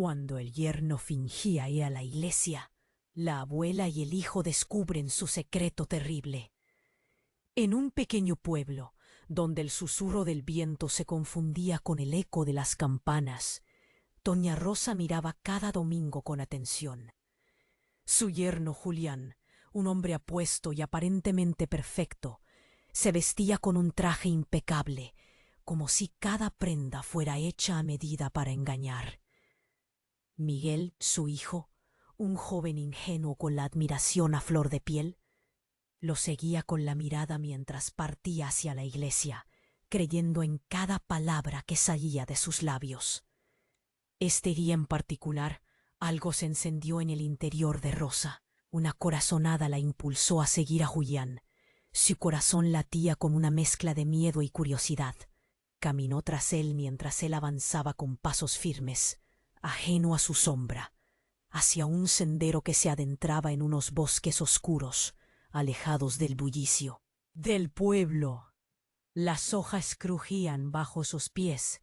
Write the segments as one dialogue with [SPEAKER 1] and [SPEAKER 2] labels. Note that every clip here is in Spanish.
[SPEAKER 1] Cuando el yerno fingía ir a la iglesia, la abuela y el hijo descubren su secreto terrible. En un pequeño pueblo, donde el susurro del viento se confundía con el eco de las campanas, doña Rosa miraba cada domingo con atención. Su yerno Julián, un hombre apuesto y aparentemente perfecto, se vestía con un traje impecable, como si cada prenda fuera hecha a medida para engañar. Miguel, su hijo, un joven ingenuo con la admiración a flor de piel, lo seguía con la mirada mientras partía hacia la iglesia, creyendo en cada palabra que salía de sus labios. Este día en particular, algo se encendió en el interior de Rosa. Una corazonada la impulsó a seguir a Julián. Su corazón latía con una mezcla de miedo y curiosidad. Caminó tras él mientras él avanzaba con pasos firmes, ajeno a su sombra, hacia un sendero que se adentraba en unos bosques oscuros, alejados del bullicio del pueblo. Las hojas crujían bajo sus pies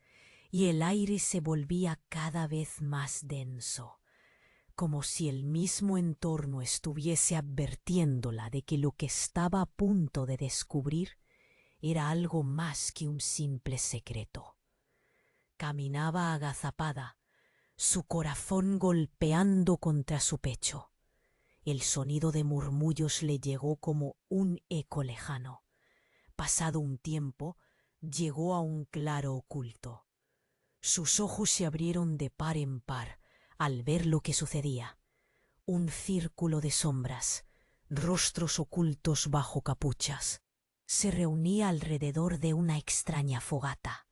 [SPEAKER 1] y el aire se volvía cada vez más denso, como si el mismo entorno estuviese advirtiéndola de que lo que estaba a punto de descubrir era algo más que un simple secreto. Caminaba agazapada, su corazón golpeando contra su pecho. El sonido de murmullos le llegó como un eco lejano. Pasado un tiempo, llegó a un claro oculto. Sus ojos se abrieron de par en par al ver lo que sucedía. Un círculo de sombras, rostros ocultos bajo capuchas, se reunía alrededor de una extraña fogata.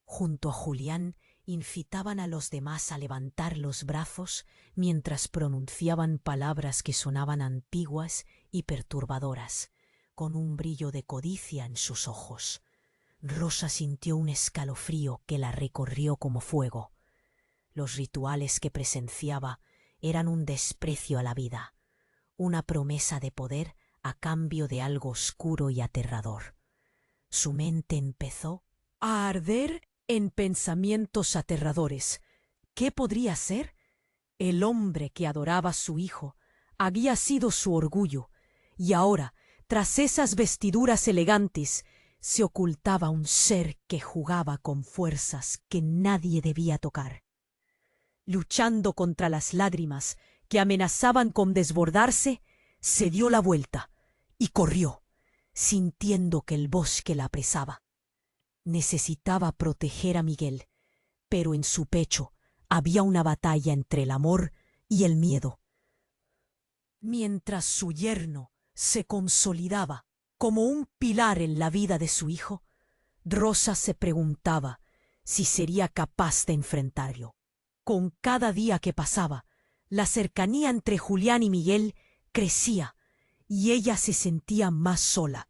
[SPEAKER 1] Junto a Julián incitaban a los demás a levantar los brazos mientras pronunciaban palabras que sonaban antiguas y perturbadoras, con un brillo de codicia en sus ojos. Rosa sintió un escalofrío que la recorrió como fuego. Los rituales que presenciaba eran un desprecio a la vida, una promesa de poder a cambio de algo oscuro y aterrador. Su mente empezó a arder en pensamientos aterradores. ¿Qué podría ser? El hombre que adoraba a su hijo había sido su orgullo, y ahora, tras esas vestiduras elegantes, se ocultaba un ser que jugaba con fuerzas que nadie debía tocar. Luchando contra las lágrimas que amenazaban con desbordarse, se dio la vuelta y corrió, sintiendo que el bosque la apresaba. Necesitaba proteger a Miguel, pero en su pecho había una batalla entre el amor y el miedo. Mientras su yerno se consolidaba como un pilar en la vida de su hijo, Rosa se preguntaba si sería capaz de enfrentarlo. Con cada día que pasaba, la cercanía entre Julián y Miguel crecía y ella se sentía más sola.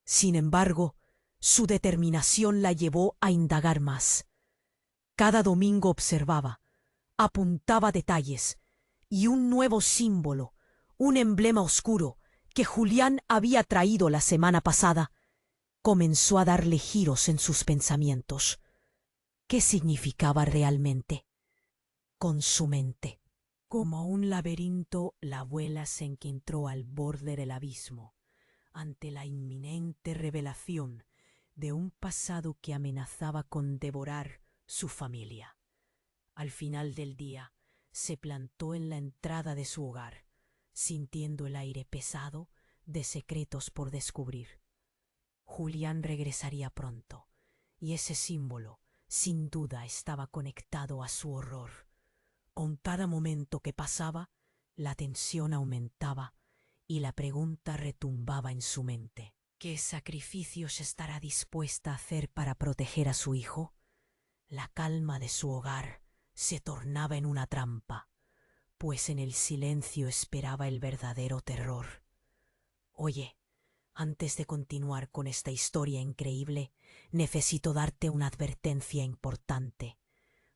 [SPEAKER 1] Sin embargo, su determinación la llevó a indagar más. Cada domingo observaba, apuntaba detalles y un nuevo símbolo, un emblema oscuro que Julián había traído la semana pasada, comenzó a darle giros en sus pensamientos. ¿Qué significaba realmente? Con su mente. Como un laberinto, la abuela se encontró al borde del abismo, ante la inminente revelación de un pasado que amenazaba con devorar su familia. Al final del día, se plantó en la entrada de su hogar, sintiendo el aire pesado de secretos por descubrir. Julián regresaría pronto, y ese símbolo, sin duda, estaba conectado a su horror. Con cada momento que pasaba, la tensión aumentaba y la pregunta retumbaba en su mente. ¿Qué sacrificios estará dispuesta a hacer para proteger a su hijo? La calma de su hogar se tornaba en una trampa, pues en el silencio esperaba el verdadero terror. Oye, antes de continuar con esta historia increíble, necesito darte una advertencia importante.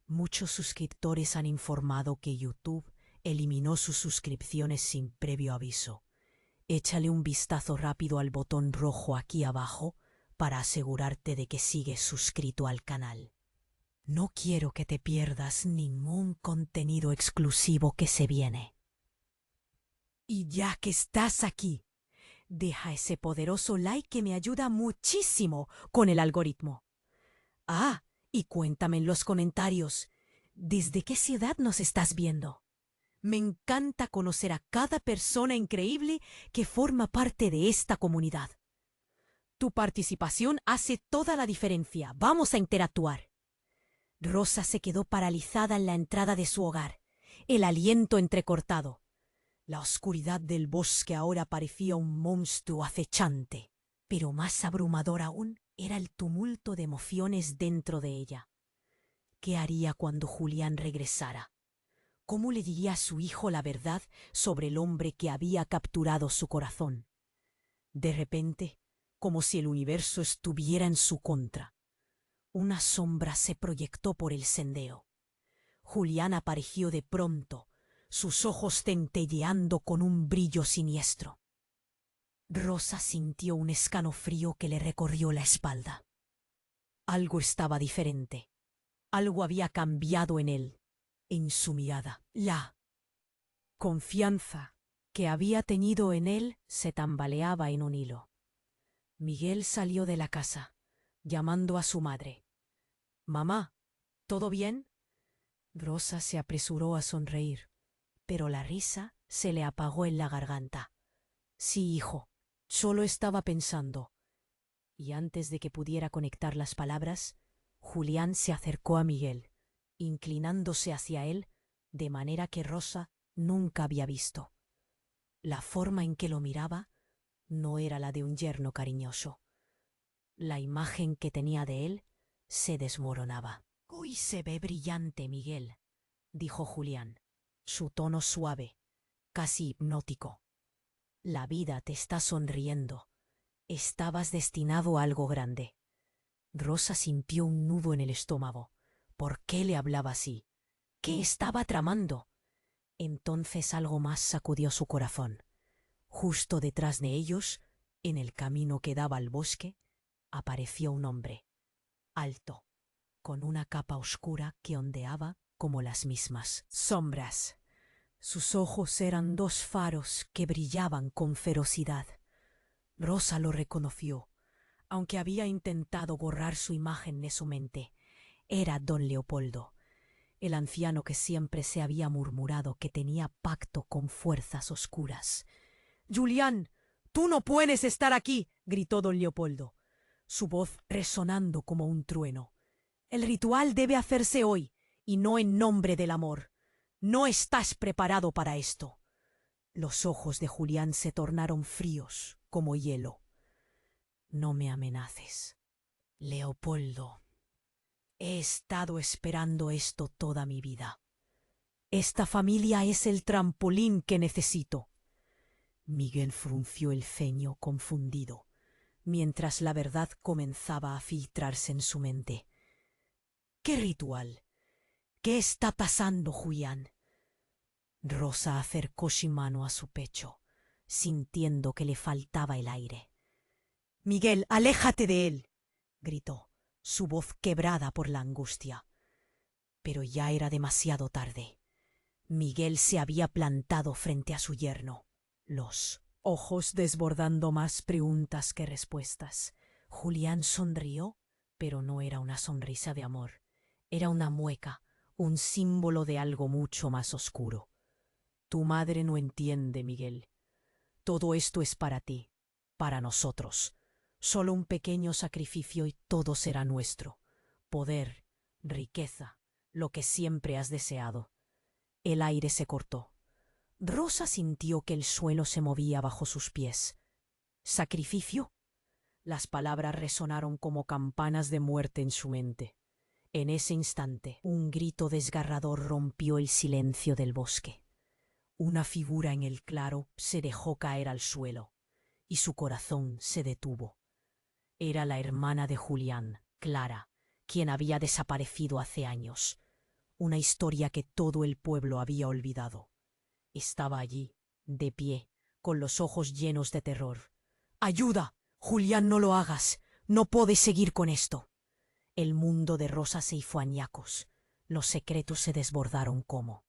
[SPEAKER 1] Muchos suscriptores han informado que YouTube eliminó sus suscripciones sin previo aviso. Échale un vistazo rápido al botón rojo aquí abajo para asegurarte de que sigues suscrito al canal. No quiero que te pierdas ningún contenido exclusivo que se viene. Y ya que estás aquí, deja ese poderoso like que me ayuda muchísimo con el algoritmo. Ah, y cuéntame en los comentarios, ¿desde qué ciudad nos estás viendo? Me encanta conocer a cada persona increíble que forma parte de esta comunidad. Tu participación hace toda la diferencia. Vamos a interactuar. Rosa se quedó paralizada en la entrada de su hogar, el aliento entrecortado. La oscuridad del bosque ahora parecía un monstruo acechante, pero más abrumador aún era el tumulto de emociones dentro de ella. ¿Qué haría cuando Julián regresara? ¿Cómo le diría a su hijo la verdad sobre el hombre que había capturado su corazón? De repente, como si el universo estuviera en su contra, una sombra se proyectó por el sendero. Julián apareció de pronto, sus ojos centelleando con un brillo siniestro. Rosa sintió un escalofrío que le recorrió la espalda. Algo estaba diferente. Algo había cambiado en él, en su mirada. La confianza que había tenido en él se tambaleaba en un hilo. Miguel salió de la casa, llamando a su madre. «Mamá, ¿todo bien?» Rosa se apresuró a sonreír, pero la risa se le apagó en la garganta. «Sí, hijo, solo estaba pensando». Y antes de que pudiera conectar las palabras, Julián se acercó a Miguel, inclinándose hacia él de manera que Rosa nunca había visto. La forma en que lo miraba no era la de un yerno cariñoso. La imagen que tenía de él se desmoronaba. «Hoy se ve brillante, Miguel», dijo Julián, su tono suave, casi hipnótico. «La vida te está sonriendo. Estabas destinado a algo grande». Rosa sintió un nudo en el estómago. ¿Por qué le hablaba así? ¿Qué estaba tramando? Entonces algo más sacudió su corazón. Justo detrás de ellos, en el camino que daba al bosque, apareció un hombre, alto, con una capa oscura que ondeaba como las mismas sombras. Sus ojos eran dos faros que brillaban con ferocidad. Rosa lo reconoció, aunque había intentado borrar su imagen de su mente. Era don Leopoldo, el anciano que siempre se había murmurado que tenía pacto con fuerzas oscuras. «Julián, tú no puedes estar aquí», gritó don Leopoldo, su voz resonando como un trueno. «El ritual debe hacerse hoy, y no en nombre del amor. No estás preparado para esto». Los ojos de Julián se tornaron fríos como hielo. «No me amenaces, Leopoldo. He estado esperando esto toda mi vida. Esta familia es el trampolín que necesito». Miguel frunció el ceño confundido, mientras la verdad comenzaba a filtrarse en su mente. «¿Qué ritual? ¿Qué está pasando, Julián?» Rosa acercó su mano a su pecho, sintiendo que le faltaba el aire. «Miguel, aléjate de él», gritó, su voz quebrada por la angustia. Pero ya era demasiado tarde. Miguel se había plantado frente a su yerno, los ojos desbordando más preguntas que respuestas. Julián sonrió, pero no era una sonrisa de amor. Era una mueca, un símbolo de algo mucho más oscuro. «Tu madre no entiende, Miguel. Todo esto es para ti, para nosotros. Solo un pequeño sacrificio y todo será nuestro. Poder, riqueza, lo que siempre has deseado». El aire se cortó. Rosa sintió que el suelo se movía bajo sus pies. «¿Sacrificio?» Las palabras resonaron como campanas de muerte en su mente. En ese instante, un grito desgarrador rompió el silencio del bosque. Una figura en el claro se dejó caer al suelo, y su corazón se detuvo. Era la hermana de Julián, Clara, quien había desaparecido hace años. Una historia que todo el pueblo había olvidado. Estaba allí, de pie, con los ojos llenos de terror. «¡Ayuda! Julián, no lo hagas. No puedes seguir con esto». El mundo de Rosa se hizo añicos. Los secretos se desbordaron como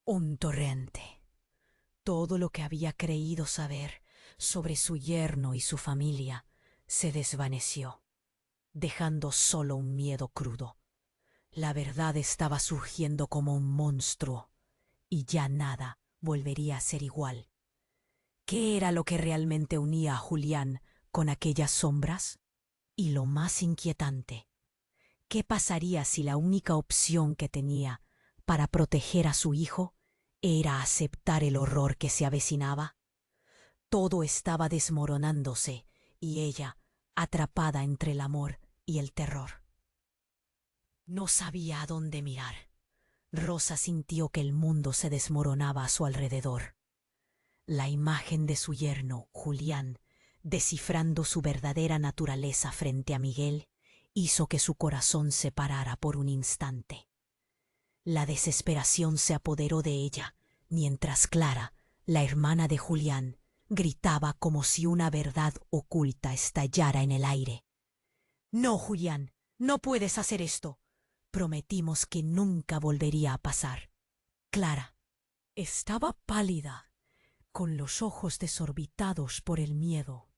[SPEAKER 1] un torrente. Todo lo que había creído saber sobre su yerno y su familia se desvaneció, dejando solo un miedo crudo. La verdad estaba surgiendo como un monstruo, y ya nada volvería a ser igual. ¿Qué era lo que realmente unía a Julián con aquellas sombras? Y lo más inquietante, ¿qué pasaría si la única opción que tenía para proteger a su hijo era aceptar el horror que se avecinaba? Todo estaba desmoronándose y ella, atrapada entre el amor y el terror. No sabía a dónde mirar. Rosa sintió que el mundo se desmoronaba a su alrededor. La imagen de su yerno, Julián, descifrando su verdadera naturaleza frente a Miguel, hizo que su corazón se parara por un instante. La desesperación se apoderó de ella, mientras Clara, la hermana de Julián, gritaba como si una verdad oculta estallara en el aire. «No, Julián, no puedes hacer esto. Prometimos que nunca volvería a pasar». Clara estaba pálida, con los ojos desorbitados por el miedo.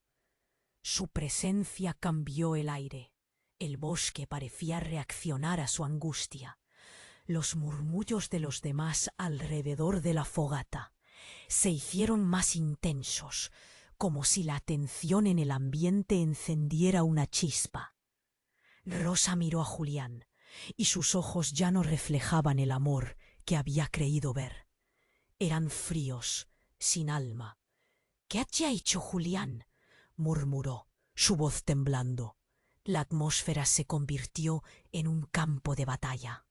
[SPEAKER 1] Su presencia cambió el aire. El bosque parecía reaccionar a su angustia. Los murmullos de los demás alrededor de la fogata se hicieron más intensos, como si la tensión en el ambiente encendiera una chispa. Rosa miró a Julián, y sus ojos ya no reflejaban el amor que había creído ver. Eran fríos, sin alma. «¿Qué te ha hecho Julián?», murmuró, su voz temblando. La atmósfera se convirtió en un campo de batalla.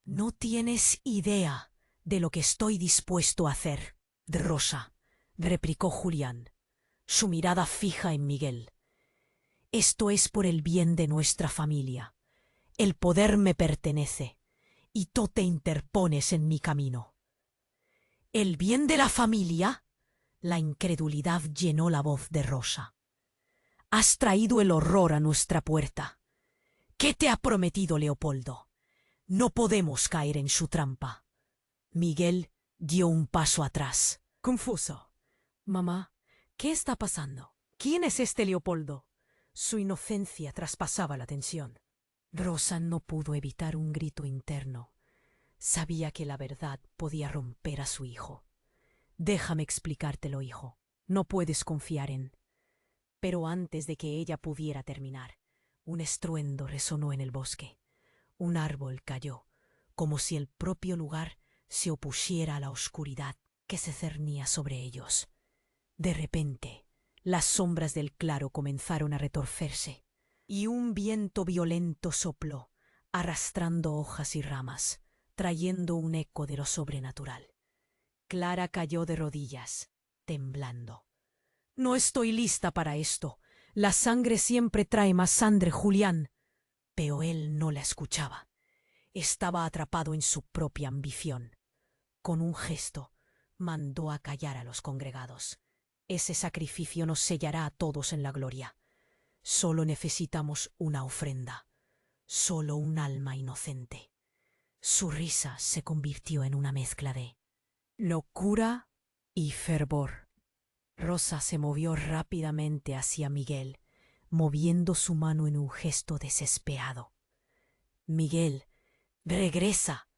[SPEAKER 1] «No tienes idea de lo que estoy dispuesto a hacer, Rosa», replicó Julián, su mirada fija en Miguel. «Esto es por el bien de nuestra familia. El poder me pertenece, y tú te interpones en mi camino». «¿El bien de la familia?». La incredulidad llenó la voz de Rosa. «Has traído el horror a nuestra puerta. ¿Qué te ha prometido Leopoldo? No podemos caer en su trampa». Miguel dio un paso atrás, confuso. «Mamá, ¿qué está pasando? ¿Quién es este Leopoldo?». Su inocencia traspasaba la tensión. Rosa no pudo evitar un grito interno. Sabía que la verdad podía romper a su hijo. «Déjame explicártelo, hijo. No puedes confiar en...». Pero antes de que ella pudiera terminar, un estruendo resonó en el bosque. Un árbol cayó, como si el propio lugar se opusiera a la oscuridad que se cernía sobre ellos. De repente, las sombras del claro comenzaron a retorcerse, y un viento violento sopló, arrastrando hojas y ramas, trayendo un eco de lo sobrenatural. Clara cayó de rodillas, temblando. «No estoy lista para esto. La sangre siempre trae más sangre, Julián». Pero él no la escuchaba. Estaba atrapado en su propia ambición. Con un gesto, mandó a callar a los congregados. «Ese sacrificio nos sellará a todos en la gloria. Solo necesitamos una ofrenda, solo un alma inocente». Su risa se convirtió en una mezcla de locura y fervor. Rosa se movió rápidamente hacia Miguel, moviendo su mano en un gesto desesperado. «Miguel, regresa».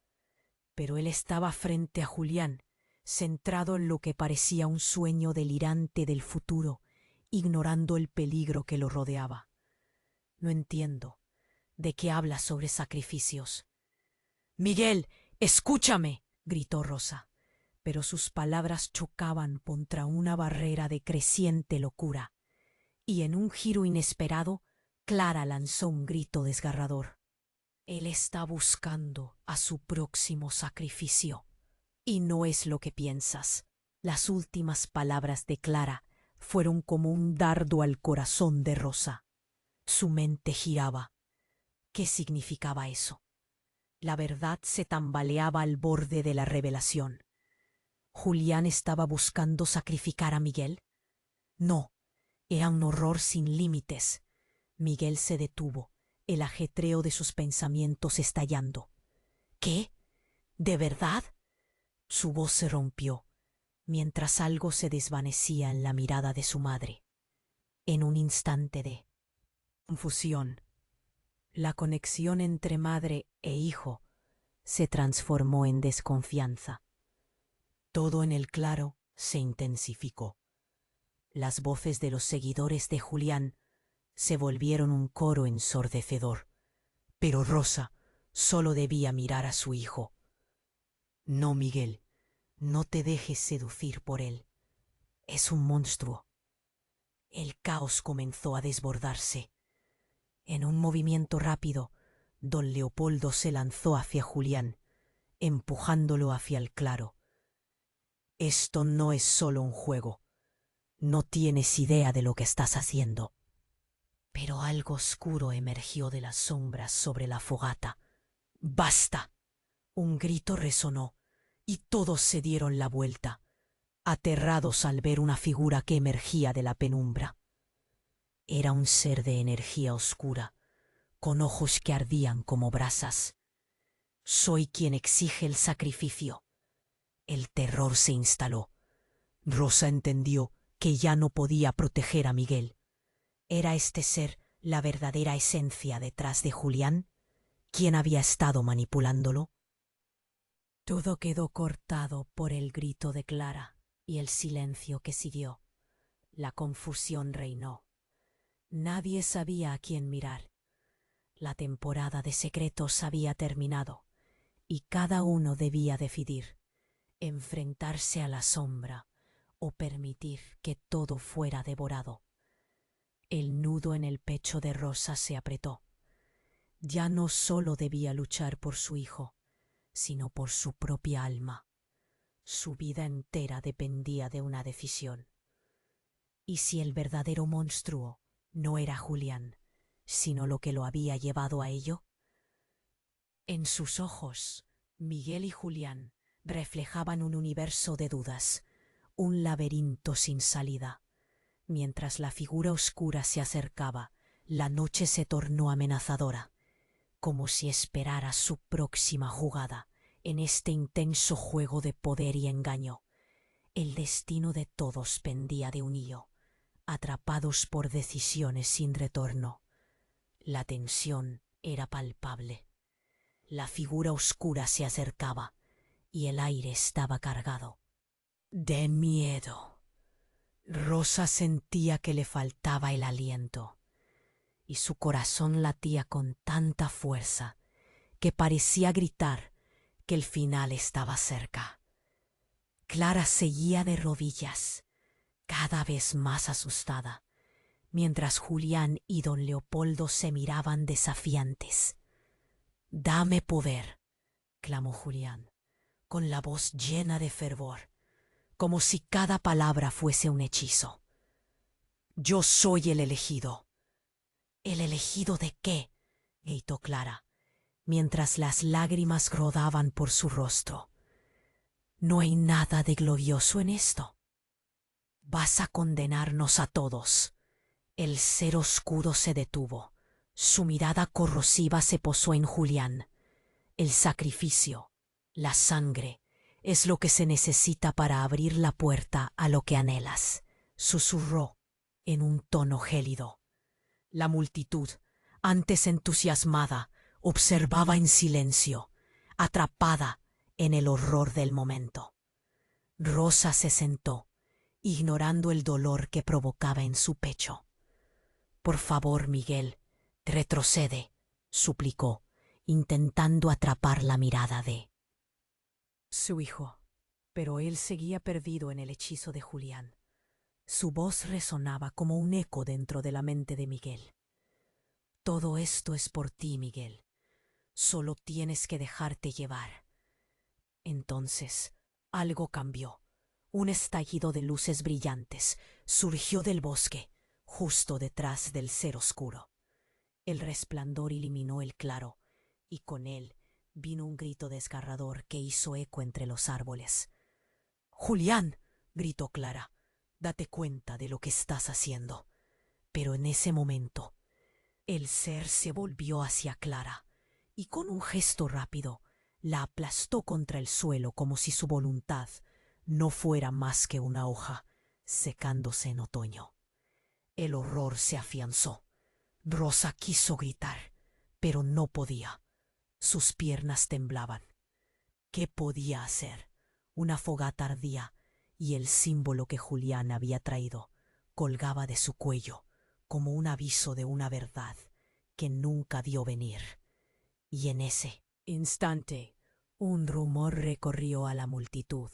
[SPEAKER 1] Pero él estaba frente a Julián, centrado en lo que parecía un sueño delirante del futuro, ignorando el peligro que lo rodeaba. «No entiendo. ¿De qué hablas sobre sacrificios?». «Miguel, escúchame», gritó Rosa, pero sus palabras chocaban contra una barrera de creciente locura, y en un giro inesperado, Clara lanzó un grito desgarrador. «Él está buscando a su próximo sacrificio, y no es lo que piensas». Las últimas palabras de Clara fueron como un dardo al corazón de Rosa. Su mente giraba. ¿Qué significaba eso? La verdad se tambaleaba al borde de la revelación. ¿Julián estaba buscando sacrificar a Miguel? No, era un horror sin límites. Miguel se detuvo, el ajetreo de sus pensamientos estallando. ¿Qué? ¿De verdad? Su voz se rompió, mientras algo se desvanecía en la mirada de su madre. En un instante de confusión, la conexión entre madre e hijo se transformó en desconfianza. Todo en el claro se intensificó. Las voces de los seguidores de Julián se volvieron un coro ensordecedor. Pero Rosa solo debía mirar a su hijo. No, Miguel, no te dejes seducir por él. Es un monstruo. El caos comenzó a desbordarse. En un movimiento rápido, don Leopoldo se lanzó hacia Julián, empujándolo hacia el claro. Esto no es solo un juego. No tienes idea de lo que estás haciendo. Pero algo oscuro emergió de las sombras sobre la fogata. ¡Basta! Un grito resonó, y todos se dieron la vuelta, aterrados al ver una figura que emergía de la penumbra. Era un ser de energía oscura, con ojos que ardían como brasas. Soy quien exige el sacrificio. El terror se instaló. Rosa entendió que ya no podía proteger a Miguel. ¿Era este ser la verdadera esencia detrás de Julián? ¿Quién había estado manipulándolo? Todo quedó cortado por el grito de Clara y el silencio que siguió. La confusión reinó. Nadie sabía a quién mirar. La temporada de secretos había terminado y cada uno debía decidir: enfrentarse a la sombra o permitir que todo fuera devorado. El nudo en el pecho de Rosa se apretó. Ya no solo debía luchar por su hijo, sino por su propia alma. Su vida entera dependía de una decisión. ¿Y si el verdadero monstruo no era Julián, sino lo que lo había llevado a ello? En sus ojos, Miguel y Julián reflejaban un universo de dudas, un laberinto sin salida. Mientras la figura oscura se acercaba, la noche se tornó amenazadora, como si esperara su próxima jugada en este intenso juego de poder y engaño. El destino de todos pendía de un hilo, atrapados por decisiones sin retorno. La tensión era palpable. La figura oscura se acercaba y el aire estaba cargado de miedo. Rosa sentía que le faltaba el aliento y su corazón latía con tanta fuerza que parecía gritar que el final estaba cerca. Clara seguía de rodillas, cada vez más asustada, mientras Julián y don Leopoldo se miraban desafiantes. «Dame poder», clamó Julián, con la voz llena de fervor, como si cada palabra fuese un hechizo. «Yo soy el elegido». «¿El elegido de qué?», gritó Clara, mientras las lágrimas rodaban por su rostro. «No hay nada de glorioso en esto. Vas a condenarnos a todos». El ser oscuro se detuvo. Su mirada corrosiva se posó en Julián. «El sacrificio, la sangre, es lo que se necesita para abrir la puerta a lo que anhelas», susurró en un tono gélido. La multitud, antes entusiasmada, observaba en silencio, atrapada en el horror del momento. Rosa se sentó, ignorando el dolor que provocaba en su pecho. «Por favor, Miguel, retrocede», suplicó, intentando atrapar la mirada de su hijo. Pero él seguía perdido en el hechizo de Julián. Su voz resonaba como un eco dentro de la mente de Miguel. «Todo esto es por ti, Miguel. Solo tienes que dejarte llevar». Entonces, algo cambió. Un estallido de luces brillantes surgió del bosque, justo detrás del ser oscuro. El resplandor iluminó el claro, y con él vino un grito desgarrador que hizo eco entre los árboles. «¡Julián!», gritó Clara, «date cuenta de lo que estás haciendo». Pero en ese momento, El ser se volvió hacia Clara y con un gesto rápido la aplastó contra el suelo como si su voluntad no fuera más que una hoja secándose en otoño. El horror se afianzó. Rosa quiso gritar, pero no podía. Sus piernas temblaban. ¿Qué podía hacer? Una fogata ardía y el símbolo que Julián había traído colgaba de su cuello como un aviso de una verdad que nunca vio venir. Y en ese instante un rumor recorrió a la multitud.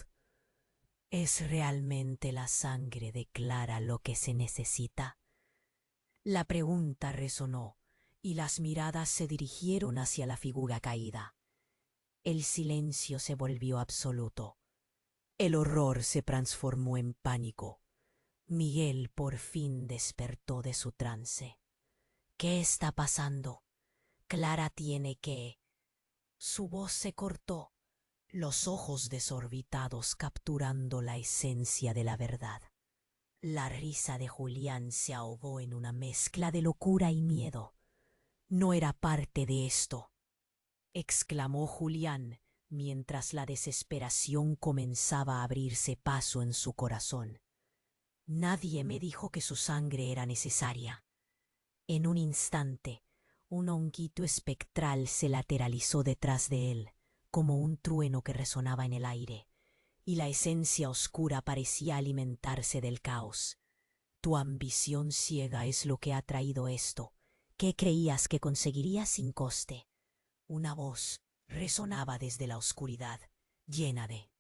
[SPEAKER 1] ¿Es realmente la sangre de Clara lo que se necesita? La pregunta resonó y las miradas se dirigieron hacia la figura caída. El silencio se volvió absoluto. El horror se transformó en pánico. Miguel por fin despertó de su trance. ¿Qué está pasando? Clara tiene que... Su voz se cortó, los ojos desorbitados capturando la esencia de la verdad. La risa de Julián se ahogó en una mezcla de locura y miedo. No era parte de esto, exclamó Julián mientras la desesperación comenzaba a abrirse paso en su corazón. Nadie me dijo que su sangre era necesaria. En un instante, un honguito espectral se lateralizó detrás de él, como un trueno que resonaba en el aire, y la esencia oscura parecía alimentarse del caos. Tu ambición ciega es lo que ha traído esto. ¿Qué creías que conseguirías sin coste? Una voz resonaba desde la oscuridad, llena de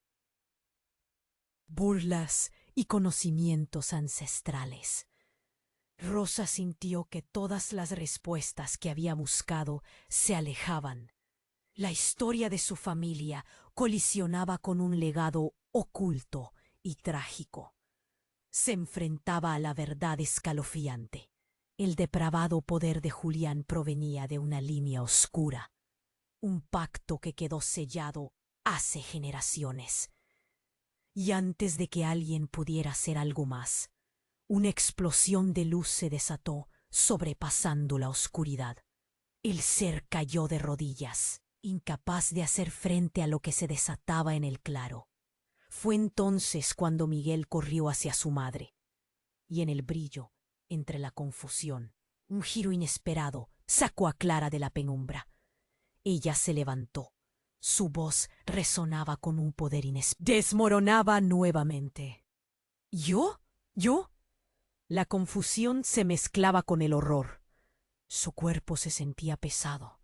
[SPEAKER 1] burlas y conocimientos ancestrales. Rosa sintió que todas las respuestas que había buscado se alejaban. La historia de su familia colisionaba con un legado oculto y trágico. Se enfrentaba a la verdad escalofriante. El depravado poder de Julián provenía de una línea oscura, un pacto que quedó sellado hace generaciones. Y antes de que alguien pudiera hacer algo más, una explosión de luz se desató, sobrepasando la oscuridad. El ser cayó de rodillas, incapaz de hacer frente a lo que se desataba en el claro. Fue entonces cuando Miguel corrió hacia su madre, y en el brillo, entre la confusión, un giro inesperado sacó a Clara de la penumbra. Ella se levantó. Su voz resonaba con un poder inesperado. Desmoronaba nuevamente. ¿Yo? ¿Yo? La confusión se mezclaba con el horror. Su cuerpo se sentía pesado,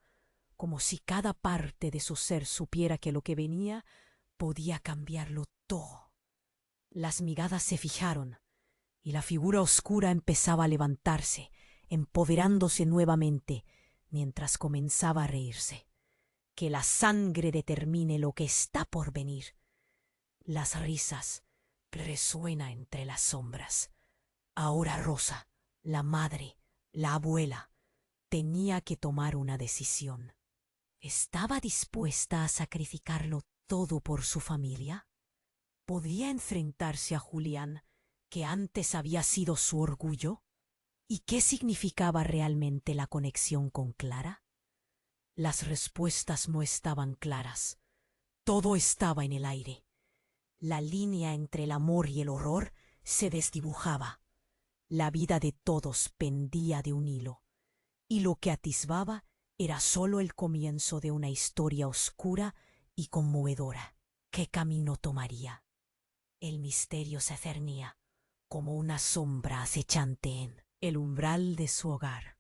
[SPEAKER 1] como si cada parte de su ser supiera que lo que venía podía cambiarlo todo. Las miradas se fijaron, y la figura oscura empezaba a levantarse, empoderándose nuevamente, mientras comenzaba a reírse. Que la sangre determine lo que está por venir. Las risas resuenan entre las sombras. Ahora Rosa, la madre, la abuela, tenía que tomar una decisión. ¿Estaba dispuesta a sacrificarlo todo por su familia? ¿Podía enfrentarse a Julián, que antes había sido su orgullo? ¿Y qué significaba realmente la conexión con Clara? Las respuestas no estaban claras. Todo estaba en el aire. La línea entre el amor y el horror se desdibujaba. La vida de todos pendía de un hilo, y lo que atisbaba era solo el comienzo de una historia oscura y conmovedora. ¿Qué camino tomaría? El misterio se cernía como una sombra acechante en el umbral de su hogar.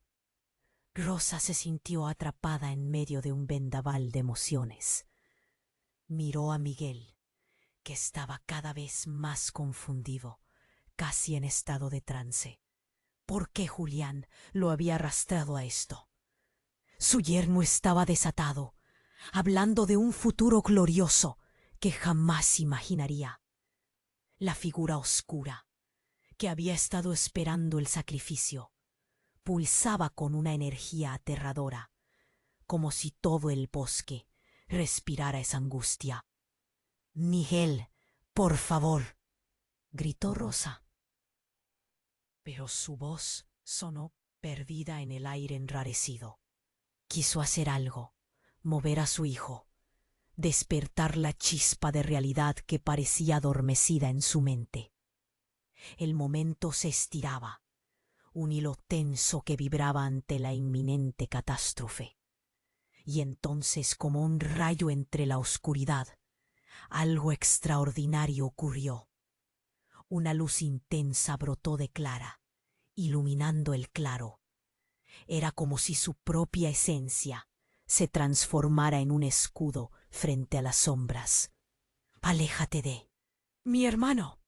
[SPEAKER 1] Rosa se sintió atrapada en medio de un vendaval de emociones. Miró a Miguel, que estaba cada vez más confundido, casi en estado de trance. ¿Por qué Julián lo había arrastrado a esto? Su yerno estaba desatado, hablando de un futuro glorioso que jamás imaginaría. La figura oscura, que había estado esperando el sacrificio, pulsaba con una energía aterradora, como si todo el bosque respirara esa angustia. «Miguel, por favor», gritó Rosa. Pero su voz sonó perdida en el aire enrarecido. Quiso hacer algo, mover a su hijo, despertar la chispa de realidad que parecía adormecida en su mente. El momento se estiraba, un hilo tenso que vibraba ante la inminente catástrofe. Y entonces, como un rayo entre la oscuridad, algo extraordinario ocurrió. Una luz intensa brotó de Clara, iluminando el claro. Era como si su propia esencia se transformara en un escudo frente a las sombras. «Aléjate de...» «Mi hermano»,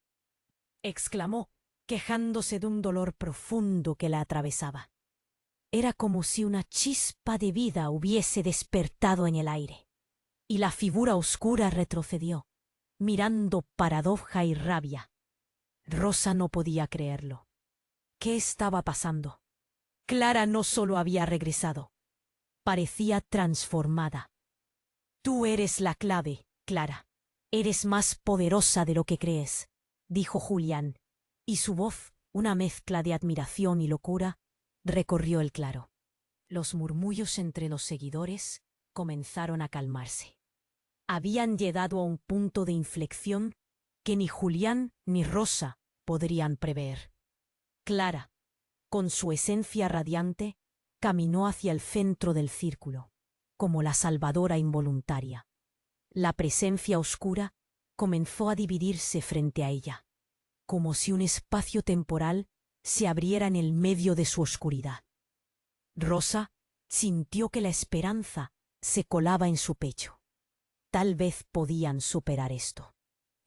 [SPEAKER 1] exclamó, quejándose de un dolor profundo que la atravesaba. Era como si una chispa de vida hubiese despertado en el aire, y la figura oscura retrocedió, mirando paradoja y rabia. Rosa no podía creerlo. ¿Qué estaba pasando? Clara no solo había regresado, parecía transformada. «Tú eres la clave, Clara. Eres más poderosa de lo que crees», dijo Julián, y su voz, una mezcla de admiración y locura, recorrió el claro. Los murmullos entre los seguidores comenzaron a calmarse. Habían llegado a un punto de inflexión que ni Julián ni Rosa podrían prever. Clara, con su esencia radiante, caminó hacia el centro del círculo, como la salvadora involuntaria. La presencia oscura comenzó a dividirse frente a ella, como si un espacio temporal se abriera en el medio de su oscuridad. Rosa sintió que la esperanza se colaba en su pecho. Tal vez podían superar esto.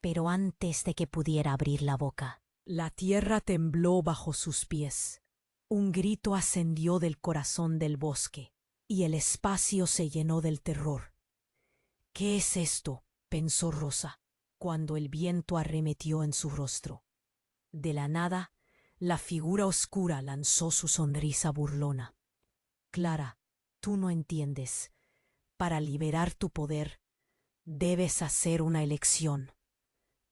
[SPEAKER 1] Pero antes de que pudiera abrir la boca, la tierra tembló bajo sus pies. Un grito ascendió del corazón del bosque, y el espacio se llenó del terror. «¿Qué es esto?», pensó Rosa, cuando el viento arremetió en su rostro. De la nada, la figura oscura lanzó su sonrisa burlona. «Clara, tú no entiendes. Para liberar tu poder, debes hacer una elección».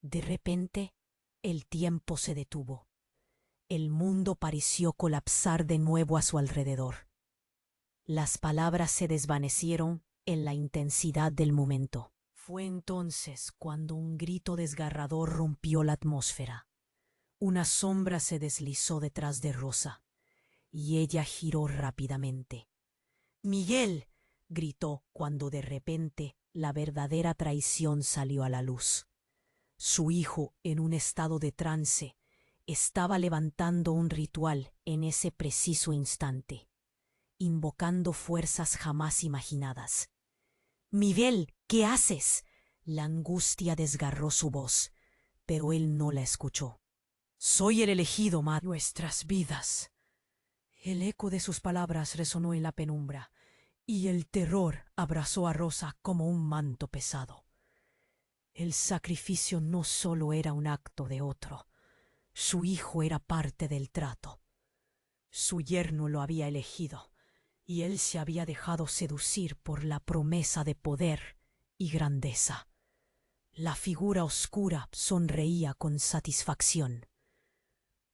[SPEAKER 1] De repente, el tiempo se detuvo. El mundo pareció colapsar de nuevo a su alrededor. Las palabras se desvanecieron en la intensidad del momento. Fue entonces cuando un grito desgarrador rompió la atmósfera. Una sombra se deslizó detrás de Rosa, y ella giró rápidamente. «¡Miguel!», gritó cuando de repente la verdadera traición salió a la luz. Su hijo, en un estado de trance, estaba levantando un ritual en ese preciso instante, invocando fuerzas jamás imaginadas. «Miguel, ¿qué haces?». La angustia desgarró su voz, pero él no la escuchó. «Soy el elegido, madre. Nuestras vidas». El eco de sus palabras resonó en la penumbra, y el terror abrazó a Rosa como un manto pesado. El sacrificio no solo era un acto de otro, su hijo era parte del trato. Su yerno lo había elegido, y él se había dejado seducir por la promesa de poder y grandeza. La figura oscura sonreía con satisfacción.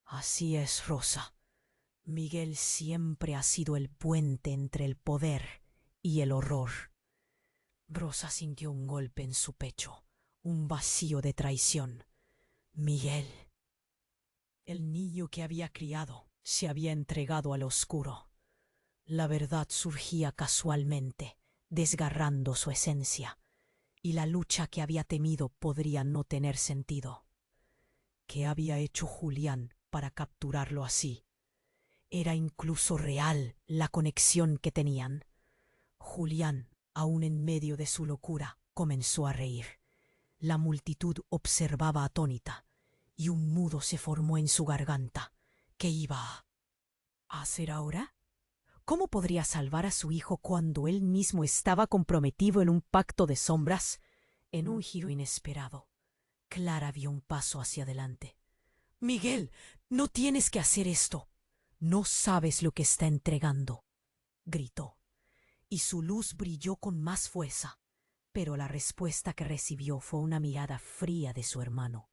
[SPEAKER 1] «Así es, Rosa. Miguel siempre ha sido el puente entre el poder y el horror». Rosa sintió un golpe en su pecho, un vacío de traición. Miguel, el niño que había criado, se había entregado al oscuro. La verdad surgía casualmente, desgarrando su esencia, y la lucha que había temido podría no tener sentido. ¿Qué había hecho Julián para capturarlo así? Era incluso real la conexión que tenían. Julián, aún en medio de su locura, comenzó a reír. La multitud observaba atónita, y un nudo se formó en su garganta. ¿Qué iba a hacer ahora? ¿Cómo podría salvar a su hijo cuando él mismo estaba comprometido en un pacto de sombras? En un giro inesperado, Clara vio un paso hacia adelante. «Miguel, no tienes que hacer esto. No sabes lo que está entregando», gritó, y su luz brilló con más fuerza, pero la respuesta que recibió fue una mirada fría de su hermano.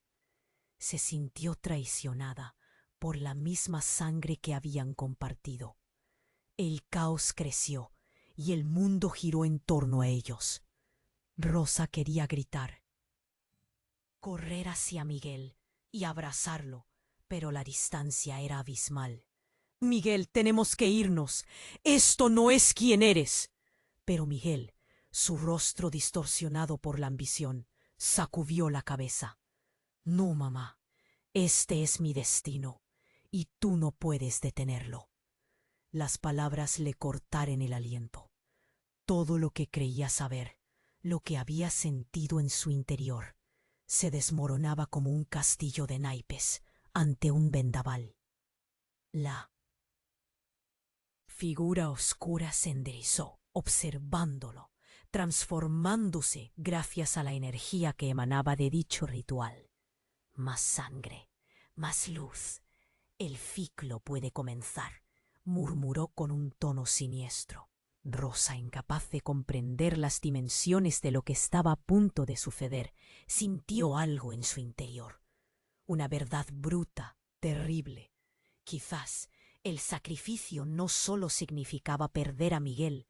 [SPEAKER 1] Se sintió traicionada por la misma sangre que habían compartido. El caos creció y el mundo giró en torno a ellos. Rosa quería gritar, correr hacia Miguel y abrazarlo, pero la distancia era abismal. Miguel, tenemos que irnos. Esto no es quien eres. Pero Miguel, su rostro distorsionado por la ambición, sacudió la cabeza. No, mamá, este es mi destino, y tú no puedes detenerlo. Las palabras le cortaron el aliento. Todo lo que creía saber, lo que había sentido en su interior, se desmoronaba como un castillo de naipes ante un vendaval. La figura oscura se enderezó, observándolo, transformándose gracias a la energía que emanaba de dicho ritual. Más sangre, más luz. El ciclo puede comenzar, murmuró con un tono siniestro. Rosa, incapaz de comprender las dimensiones de lo que estaba a punto de suceder, sintió algo en su interior. Una verdad bruta, terrible. Quizás el sacrificio no solo significaba perder a Miguel,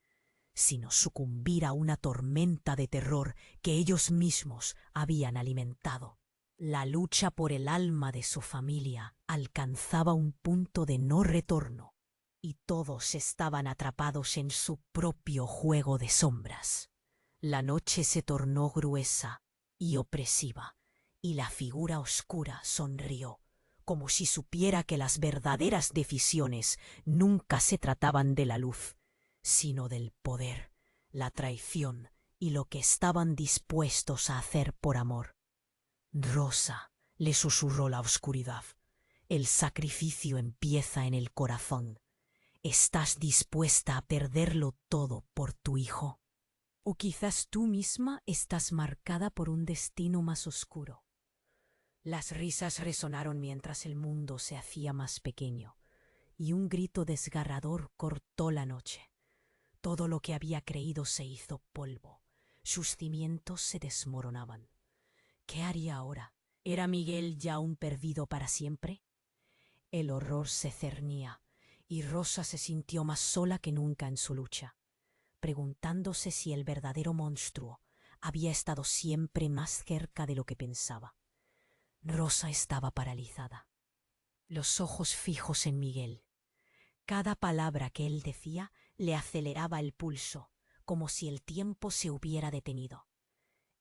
[SPEAKER 1] sino sucumbir a una tormenta de terror que ellos mismos habían alimentado. La lucha por el alma de su familia alcanzaba un punto de no retorno, y todos estaban atrapados en su propio juego de sombras. La noche se tornó gruesa y opresiva, y la figura oscura sonrió, como si supiera que las verdaderas decisiones nunca se trataban de la luz, sino del poder, la traición y lo que estaban dispuestos a hacer por amor. Rosa, le susurró la oscuridad, el sacrificio empieza en el corazón. ¿Estás dispuesta a perderlo todo por tu hijo? O quizás tú misma estás marcada por un destino más oscuro. Las risas resonaron mientras el mundo se hacía más pequeño, y un grito desgarrador cortó la noche. Todo lo que había creído se hizo polvo. Sus cimientos se desmoronaban. ¿Qué haría ahora? ¿Era Miguel ya un perdido para siempre? El horror se cernía, y Rosa se sintió más sola que nunca en su lucha, preguntándose si el verdadero monstruo había estado siempre más cerca de lo que pensaba. Rosa estaba paralizada, los ojos fijos en Miguel. Cada palabra que él decía le aceleraba el pulso, como si el tiempo se hubiera detenido.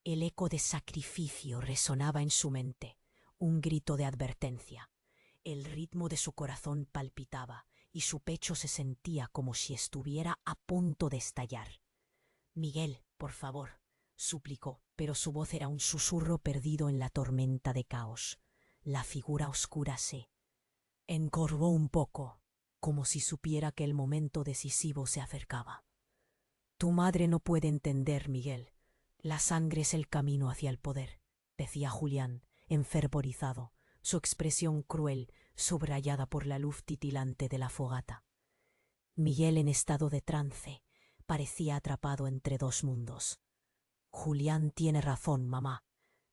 [SPEAKER 1] El eco de sacrificio resonaba en su mente, un grito de advertencia. El ritmo de su corazón palpitaba y su pecho se sentía como si estuviera a punto de estallar. Miguel, por favor, suplicó, pero su voz era un susurro perdido en la tormenta de caos. La figura oscura se encorvó un poco, como si supiera que el momento decisivo se acercaba. Tu madre no puede entender, Miguel. La sangre es el camino hacia el poder, decía Julián, enfervorizado, su expresión cruel, subrayada por la luz titilante de la fogata. Miguel, en estado de trance, parecía atrapado entre dos mundos. Julián tiene razón, mamá.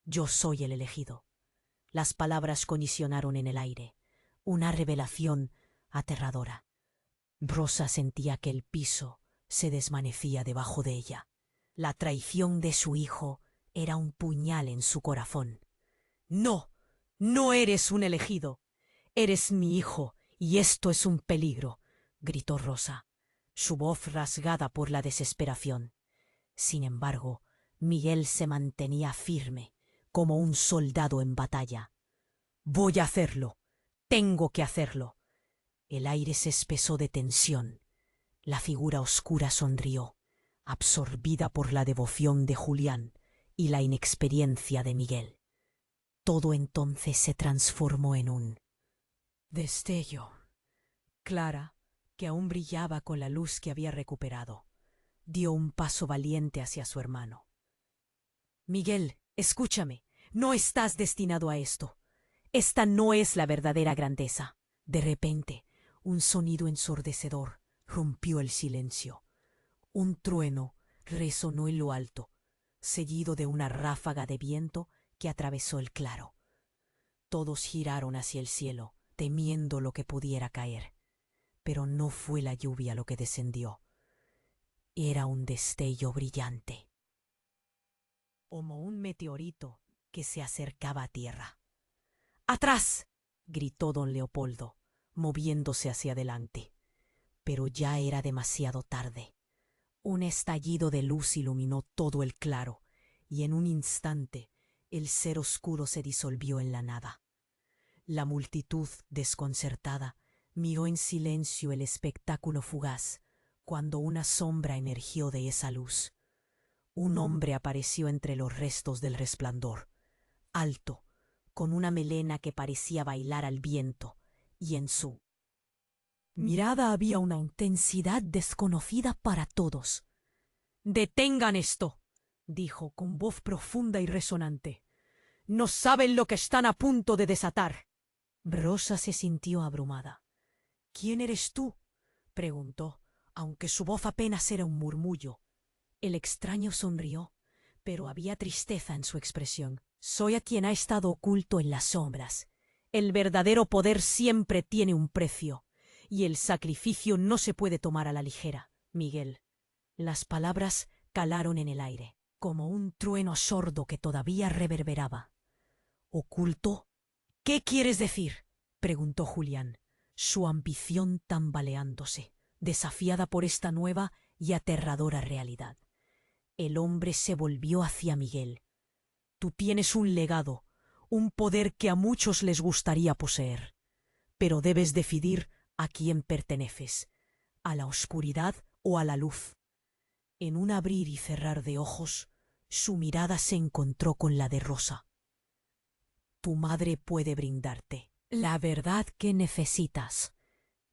[SPEAKER 1] Yo soy el elegido. Las palabras colisionaron en el aire. Una revelación aterradora. Rosa sentía que el piso se desvanecía debajo de ella. La traición de su hijo era un puñal en su corazón. No, no eres un elegido. Eres mi hijo y esto es un peligro, gritó Rosa, su voz rasgada por la desesperación. Sin embargo, Miguel se mantenía firme, como un soldado en batalla. Voy a hacerlo. Tengo que hacerlo. El aire se espesó de tensión. La figura oscura sonrió, absorbida por la devoción de Julián y la inexperiencia de Miguel. Todo entonces se transformó en un destello. Clara, que aún brillaba con la luz que había recuperado, dio un paso valiente hacia su hermano. Miguel, escúchame, no estás destinado a esto. Esta no es la verdadera grandeza. De repente, un sonido ensordecedor rompió el silencio. Un trueno resonó en lo alto, seguido de una ráfaga de viento que atravesó el claro. Todos giraron hacia el cielo, temiendo lo que pudiera caer. Pero no fue la lluvia lo que descendió. Era un destello brillante, como un meteorito que se acercaba a tierra. ¡Atrás!, gritó don Leopoldo, moviéndose hacia adelante. Pero ya era demasiado tarde. Un estallido de luz iluminó todo el claro, y en un instante el ser oscuro se disolvió en la nada. La multitud, desconcertada, miró en silencio el espectáculo fugaz, cuando una sombra emergió de esa luz. Un hombre apareció entre los restos del resplandor, alto, con una melena que parecía bailar al viento, y en su mirada había una intensidad desconocida para todos. «¡Detengan esto!», dijo con voz profunda y resonante. «No saben lo que están a punto de desatar». Rosa se sintió abrumada. «¿Quién eres tú?», preguntó, aunque su voz apenas era un murmullo. El extraño sonrió, pero había tristeza en su expresión. «Soy a quien ha estado oculto en las sombras. El verdadero poder siempre tiene un precio, y el sacrificio no se puede tomar a la ligera, Miguel». Las palabras calaron en el aire, como un trueno sordo que todavía reverberaba. «¿Oculto? ¿Qué quieres decir?», preguntó Julián, su ambición tambaleándose, desafiada por esta nueva y aterradora realidad. El hombre se volvió hacia Miguel. «Tú tienes un legado, un poder que a muchos les gustaría poseer, pero debes decidir a quién perteneces, a la oscuridad o a la luz». En un abrir y cerrar de ojos, su mirada se encontró con la de Rosa. «Tu madre puede brindarte la verdad que necesitas,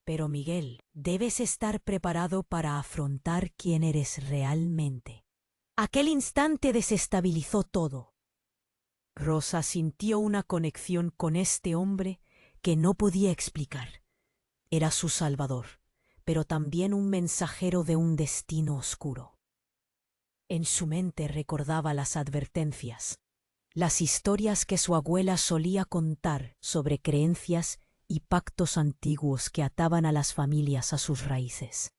[SPEAKER 1] pero Miguel, debes estar preparado para afrontar quién eres realmente». Aquel instante desestabilizó todo. Rosa sintió una conexión con este hombre que no podía explicar. Era su salvador, pero también un mensajero de un destino oscuro. En su mente recordaba las advertencias, las historias que su abuela solía contar sobre creencias y pactos antiguos que ataban a las familias a sus raíces.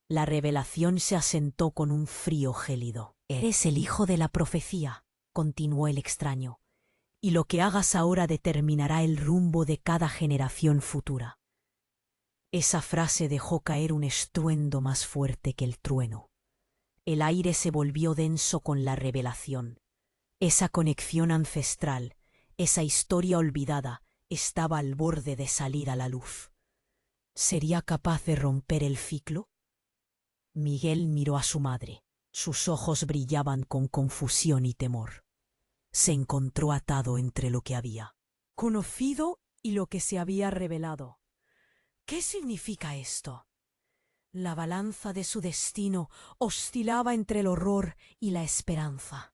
[SPEAKER 1] La revelación se asentó con un frío gélido. «Eres el hijo de la profecía», continuó el extraño, «y lo que hagas ahora determinará el rumbo de cada generación futura». Esa frase dejó caer un estruendo más fuerte que el trueno. El aire se volvió denso con la revelación. Esa conexión ancestral, esa historia olvidada, estaba al borde de salir a la luz. ¿Sería capaz de romper el ciclo? Miguel miró a su madre. Sus ojos brillaban con confusión y temor. Se encontró atado entre lo que había conocido y lo que se había revelado. ¿Qué significa esto? La balanza de su destino oscilaba entre el horror y la esperanza.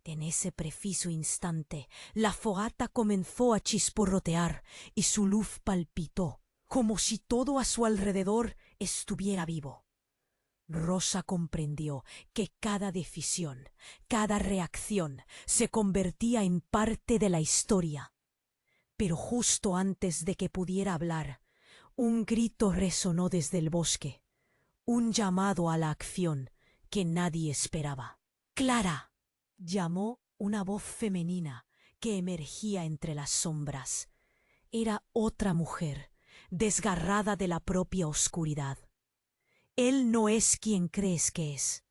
[SPEAKER 1] En ese preciso instante, la fogata comenzó a chisporrotear y su luz palpitó, como si todo a su alrededor estuviera vivo. Rosa comprendió que cada decisión, cada reacción, se convertía en parte de la historia. Pero justo antes de que pudiera hablar, un grito resonó desde el bosque, un llamado a la acción que nadie esperaba. «¡Clara!», llamó una voz femenina que emergía entre las sombras. Era otra mujer, desgarrada de la propia oscuridad. «Él no es quien crees que es».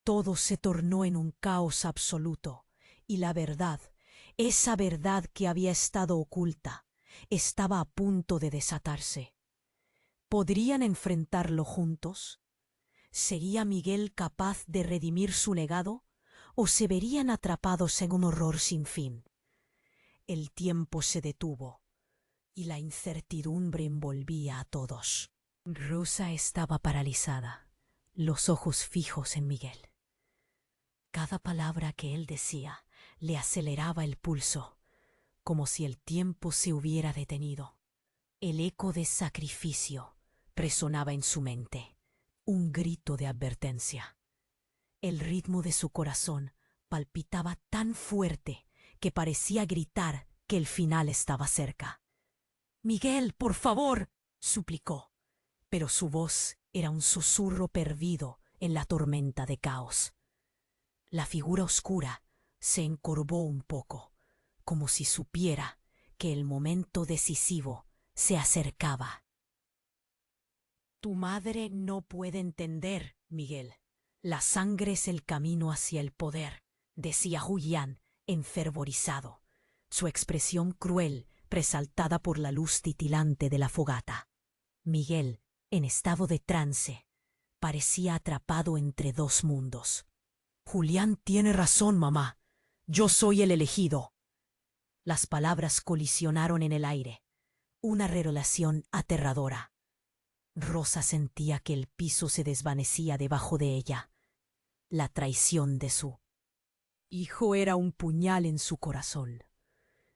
[SPEAKER 1] Todo se tornó en un caos absoluto, y la verdad, esa verdad que había estado oculta, estaba a punto de desatarse. ¿Podrían enfrentarlo juntos? ¿Sería Miguel capaz de redimir su legado, o se verían atrapados en un horror sin fin? El tiempo se detuvo, y la incertidumbre envolvía a todos. Rosa estaba paralizada, los ojos fijos en Miguel. Cada palabra que él decía le aceleraba el pulso, como si el tiempo se hubiera detenido. El eco de sacrificio resonaba en su mente, un grito de advertencia. El ritmo de su corazón palpitaba tan fuerte que parecía gritar que el final estaba cerca. «Miguel, por favor», suplicó. pero su voz era un susurro perdido en la tormenta de caos. La figura oscura se encorvó un poco, como si supiera que el momento decisivo se acercaba. Tu madre no puede entender, Miguel. La sangre es el camino hacia el poder, decía Julián, enfervorizado, su expresión cruel resaltada por la luz titilante de la fogata. Miguel, en estado de trance, parecía atrapado entre dos mundos. Julián tiene razón, mamá. Yo soy el elegido. Las palabras colisionaron en el aire. Una revelación aterradora. Rosa sentía que el piso se desvanecía debajo de ella. La traición de su hijo era un puñal en su corazón.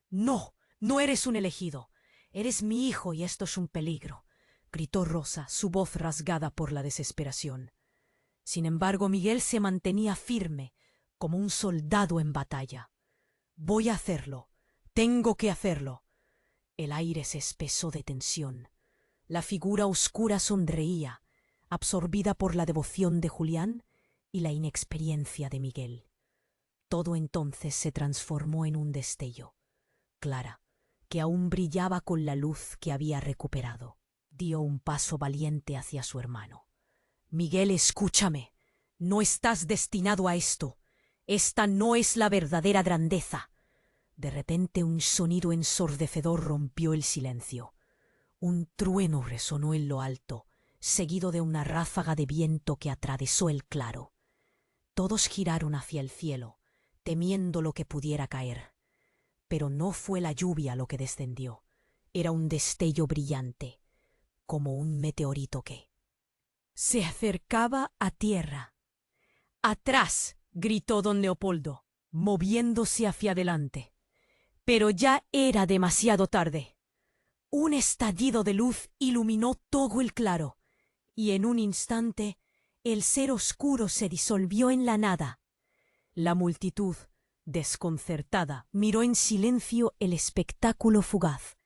[SPEAKER 1] No, no eres un elegido. Eres mi hijo y esto es un peligro, gritó Rosa, su voz rasgada por la desesperación. Sin embargo, Miguel se mantenía firme, como un soldado en batalla. Voy a hacerlo. Tengo que hacerlo. El aire se espesó de tensión. La figura oscura sonreía, absorbida por la devoción de Julián y la inexperiencia de Miguel. Todo entonces se transformó en un destello. Clara, que aún brillaba con la luz que había recuperado, dio un paso valiente hacia su hermano. Miguel, escúchame. No estás destinado a esto. Esta no es la verdadera grandeza. De repente un sonido ensordecedor rompió el silencio. Un trueno resonó en lo alto, seguido de una ráfaga de viento que atravesó el claro. Todos giraron hacia el cielo, temiendo lo que pudiera caer. Pero no fue la lluvia lo que descendió. Era un destello brillante, como un meteorito que se acercaba a tierra. ¡Atrás! Gritó don Leopoldo, moviéndose hacia adelante. Pero ya era demasiado tarde. Un estallido de luz iluminó todo el claro, y en un instante el ser oscuro se disolvió en la nada. La multitud, desconcertada, miró en silencio el espectáculo fugaz,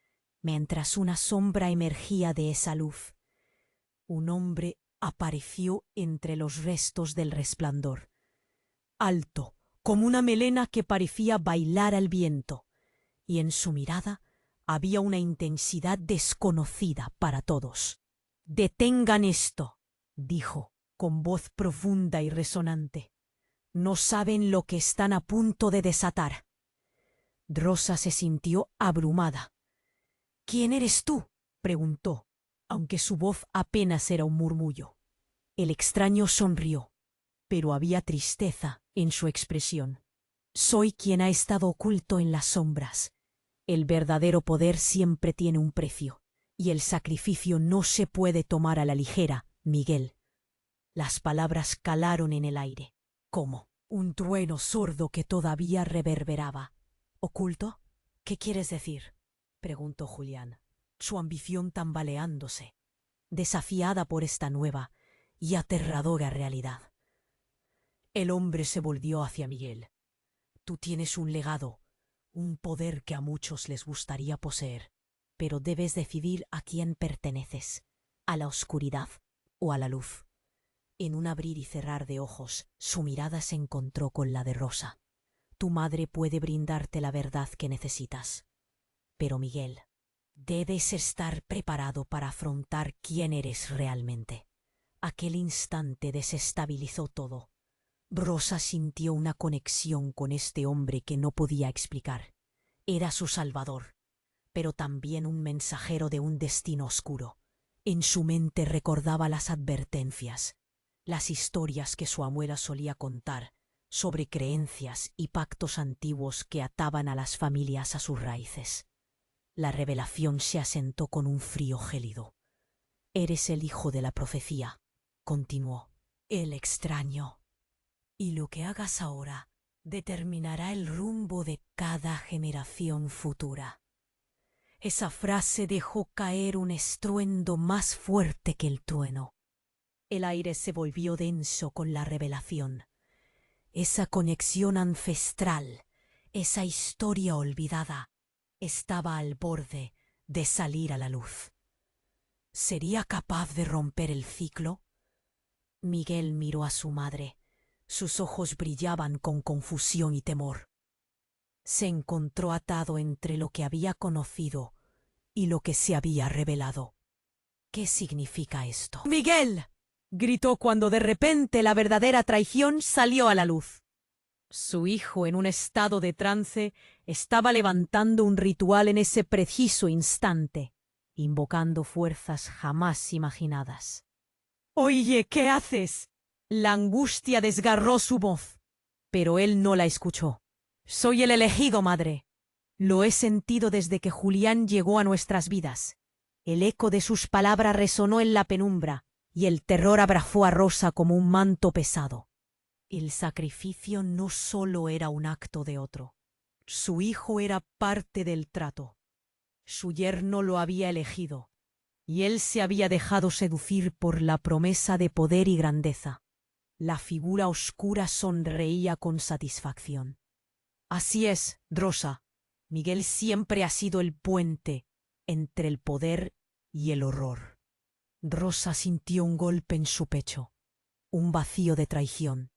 [SPEAKER 1] mientras una sombra emergía de esa luz. Un hombre apareció entre los restos del resplandor, alto, como una melena que parecía bailar al viento, y en su mirada había una intensidad desconocida para todos. «Detengan esto», dijo, con voz profunda y resonante. «No saben lo que están a punto de desatar». Rosa se sintió abrumada. «¿Quién eres tú?», preguntó, aunque su voz apenas era un murmullo. El extraño sonrió, pero había tristeza en su expresión. «Soy quien ha estado oculto en las sombras. El verdadero poder siempre tiene un precio, y el sacrificio no se puede tomar a la ligera, Miguel». Las palabras calaron en el aire, como un trueno sordo que todavía reverberaba. «¿Oculto? ¿Qué quieres decir?», preguntó Julián, su ambición tambaleándose, desafiada por esta nueva y aterradora realidad. El hombre se volvió hacia Miguel. «Tú tienes un legado, un poder que a muchos les gustaría poseer, pero debes decidir a quién perteneces, a la oscuridad o a la luz». En un abrir y cerrar de ojos, su mirada se encontró con la de Rosa. «Tu madre puede brindarte la verdad que necesitas. Pero, Miguel, debes estar preparado para afrontar quién eres realmente». Aquel instante desestabilizó todo. Rosa sintió una conexión con este hombre que no podía explicar. Era su salvador, pero también un mensajero de un destino oscuro. En su mente recordaba las advertencias, las historias que su abuela solía contar sobre creencias y pactos antiguos que ataban a las familias a sus raíces. La revelación se asentó con un frío gélido. «Eres el hijo de la profecía», continuó, «el extraño. Y lo que hagas ahora determinará el rumbo de cada generación futura». Esa frase dejó caer un estruendo más fuerte que el trueno. El aire se volvió denso con la revelación. Esa conexión ancestral, esa historia olvidada, estaba al borde de salir a la luz. ¿Sería capaz de romper el ciclo? Miguel miró a su madre. Sus ojos brillaban con confusión y temor. Se encontró atado entre lo que había conocido y lo que se había revelado. ¿Qué significa esto? ¡Miguel!, gritó cuando de repente la verdadera traición salió a la luz. Su hijo, en un estado de trance, estaba levantando un ritual en ese preciso instante, invocando fuerzas jamás imaginadas. «Oye, ¿qué haces?». La angustia desgarró su voz, pero él no la escuchó. «Soy el elegido, madre. Lo he sentido desde que Julián llegó a nuestras vidas». El eco de sus palabras resonó en la penumbra, y el terror abrazó a Rosa como un manto pesado. El sacrificio no solo era un acto de otro. Su hijo era parte del trato. Su yerno lo había elegido, y él se había dejado seducir por la promesa de poder y grandeza. La figura oscura sonreía con satisfacción. «Así es, Rosa. Miguel siempre ha sido el puente entre el poder y el horror». Rosa sintió un golpe en su pecho, un vacío de traición.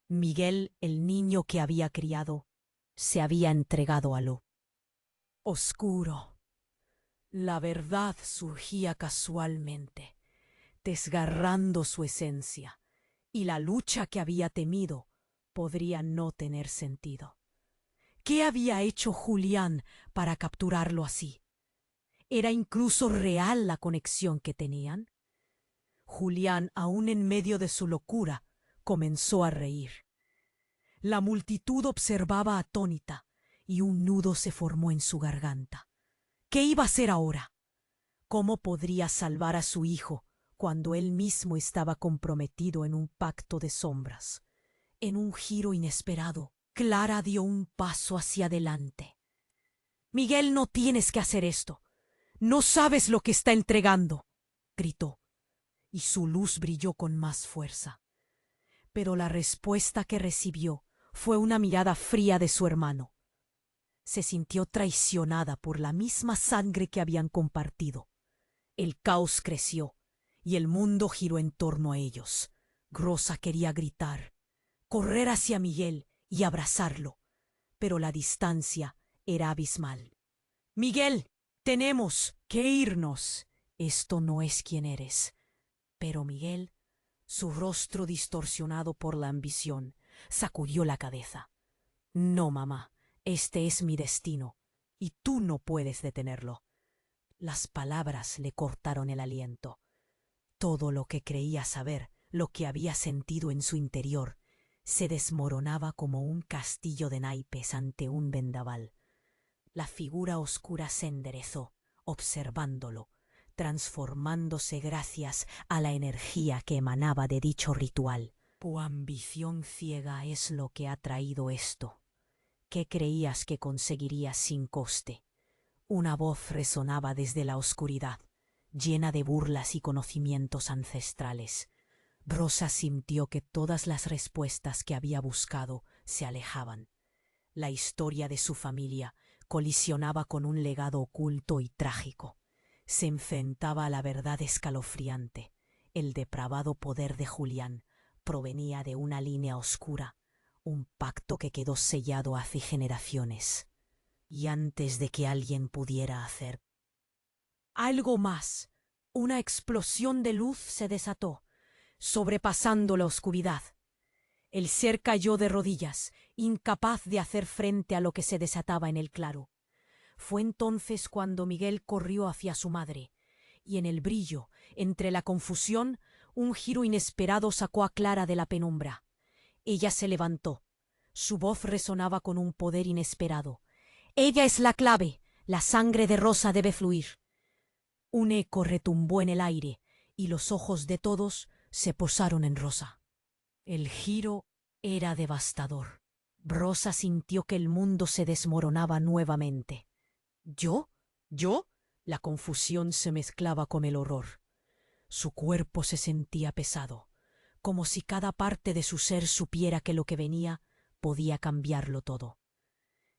[SPEAKER 1] Miguel, el niño que había criado, se había entregado a lo oscuro. La verdad surgía casualmente, desgarrando su esencia, y la lucha que había temido podría no tener sentido. ¿Qué había hecho Julián para capturarlo así? ¿Era incluso real la conexión que tenían? Julián, aún en medio de su locura, comenzó a reír. La multitud observaba atónita, y un nudo se formó en su garganta. ¿Qué iba a hacer ahora? ¿Cómo podría salvar a su hijo cuando él mismo estaba comprometido en un pacto de sombras? En un giro inesperado, Clara dio un paso hacia adelante. «Miguel, no tienes que hacer esto. No sabes lo que está entregando», gritó, y su luz brilló con más fuerza. Pero la respuesta que recibió fue una mirada fría de su hermano. Se sintió traicionada por la misma sangre que habían compartido. El caos creció, y el mundo giró en torno a ellos. Rosa quería gritar, correr hacia Miguel y abrazarlo, pero la distancia era abismal. «Miguel, tenemos que irnos. Esto no es quien eres». Pero Miguel, su rostro distorsionado por la ambición, sacudió la cabeza. «No, mamá, este es mi destino, y tú no puedes detenerlo». Las palabras le cortaron el aliento. Todo lo que creía saber, lo que había sentido en su interior, se desmoronaba como un castillo de naipes ante un vendaval. La figura oscura se enderezó, observándolo, transformándose gracias a la energía que emanaba de dicho ritual. «Tu ambición ciega es lo que ha traído esto. ¿Qué creías que conseguirías sin coste?». Una voz resonaba desde la oscuridad, llena de burlas y conocimientos ancestrales. Rosa sintió que todas las respuestas que había buscado se alejaban. La historia de su familia colisionaba con un legado oculto y trágico. Se enfrentaba a la verdad escalofriante. El depravado poder de Julián provenía de una línea oscura, un pacto que quedó sellado hace generaciones. Y antes de que alguien pudiera hacer algo más, una explosión de luz se desató, sobrepasando la oscuridad. El ser cayó de rodillas, incapaz de hacer frente a lo que se desataba en el claro. Fue entonces cuando Miguel corrió hacia su madre, y en el brillo, entre la confusión, un giro inesperado sacó a Clara de la penumbra. Ella se levantó. Su voz resonaba con un poder inesperado. «Ella es la clave. La sangre de Rosa debe fluir». Un eco retumbó en el aire, y los ojos de todos se posaron en Rosa. El giro era devastador. Rosa sintió que el mundo se desmoronaba nuevamente. «¿Yo? ¿Yo?». La confusión se mezclaba con el horror. Su cuerpo se sentía pesado, como si cada parte de su ser supiera que lo que venía podía cambiarlo todo.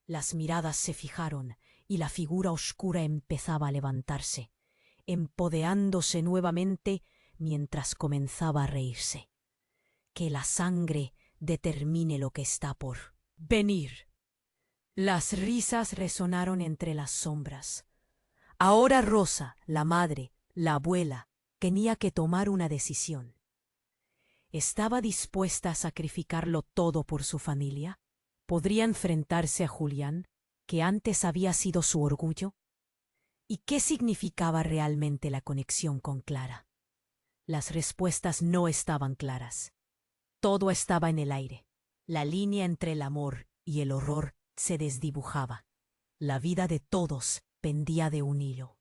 [SPEAKER 1] Las miradas se fijaron y la figura oscura empezaba a levantarse. empoderándose nuevamente mientras comenzaba a reírse. Que la sangre determine lo que está por venir. Las risas resonaron entre las sombras. Ahora Rosa, la madre, la abuela, tenía que tomar una decisión. ¿Estaba dispuesta a sacrificarlo todo por su familia? ¿Podría enfrentarse a Julián, que antes había sido su orgullo? ¿Y qué significaba realmente la conexión con Clara? Las respuestas no estaban claras. Todo estaba en el aire. La línea entre el amor y el horror se desdibujaba. La vida de todos pendía de un hilo.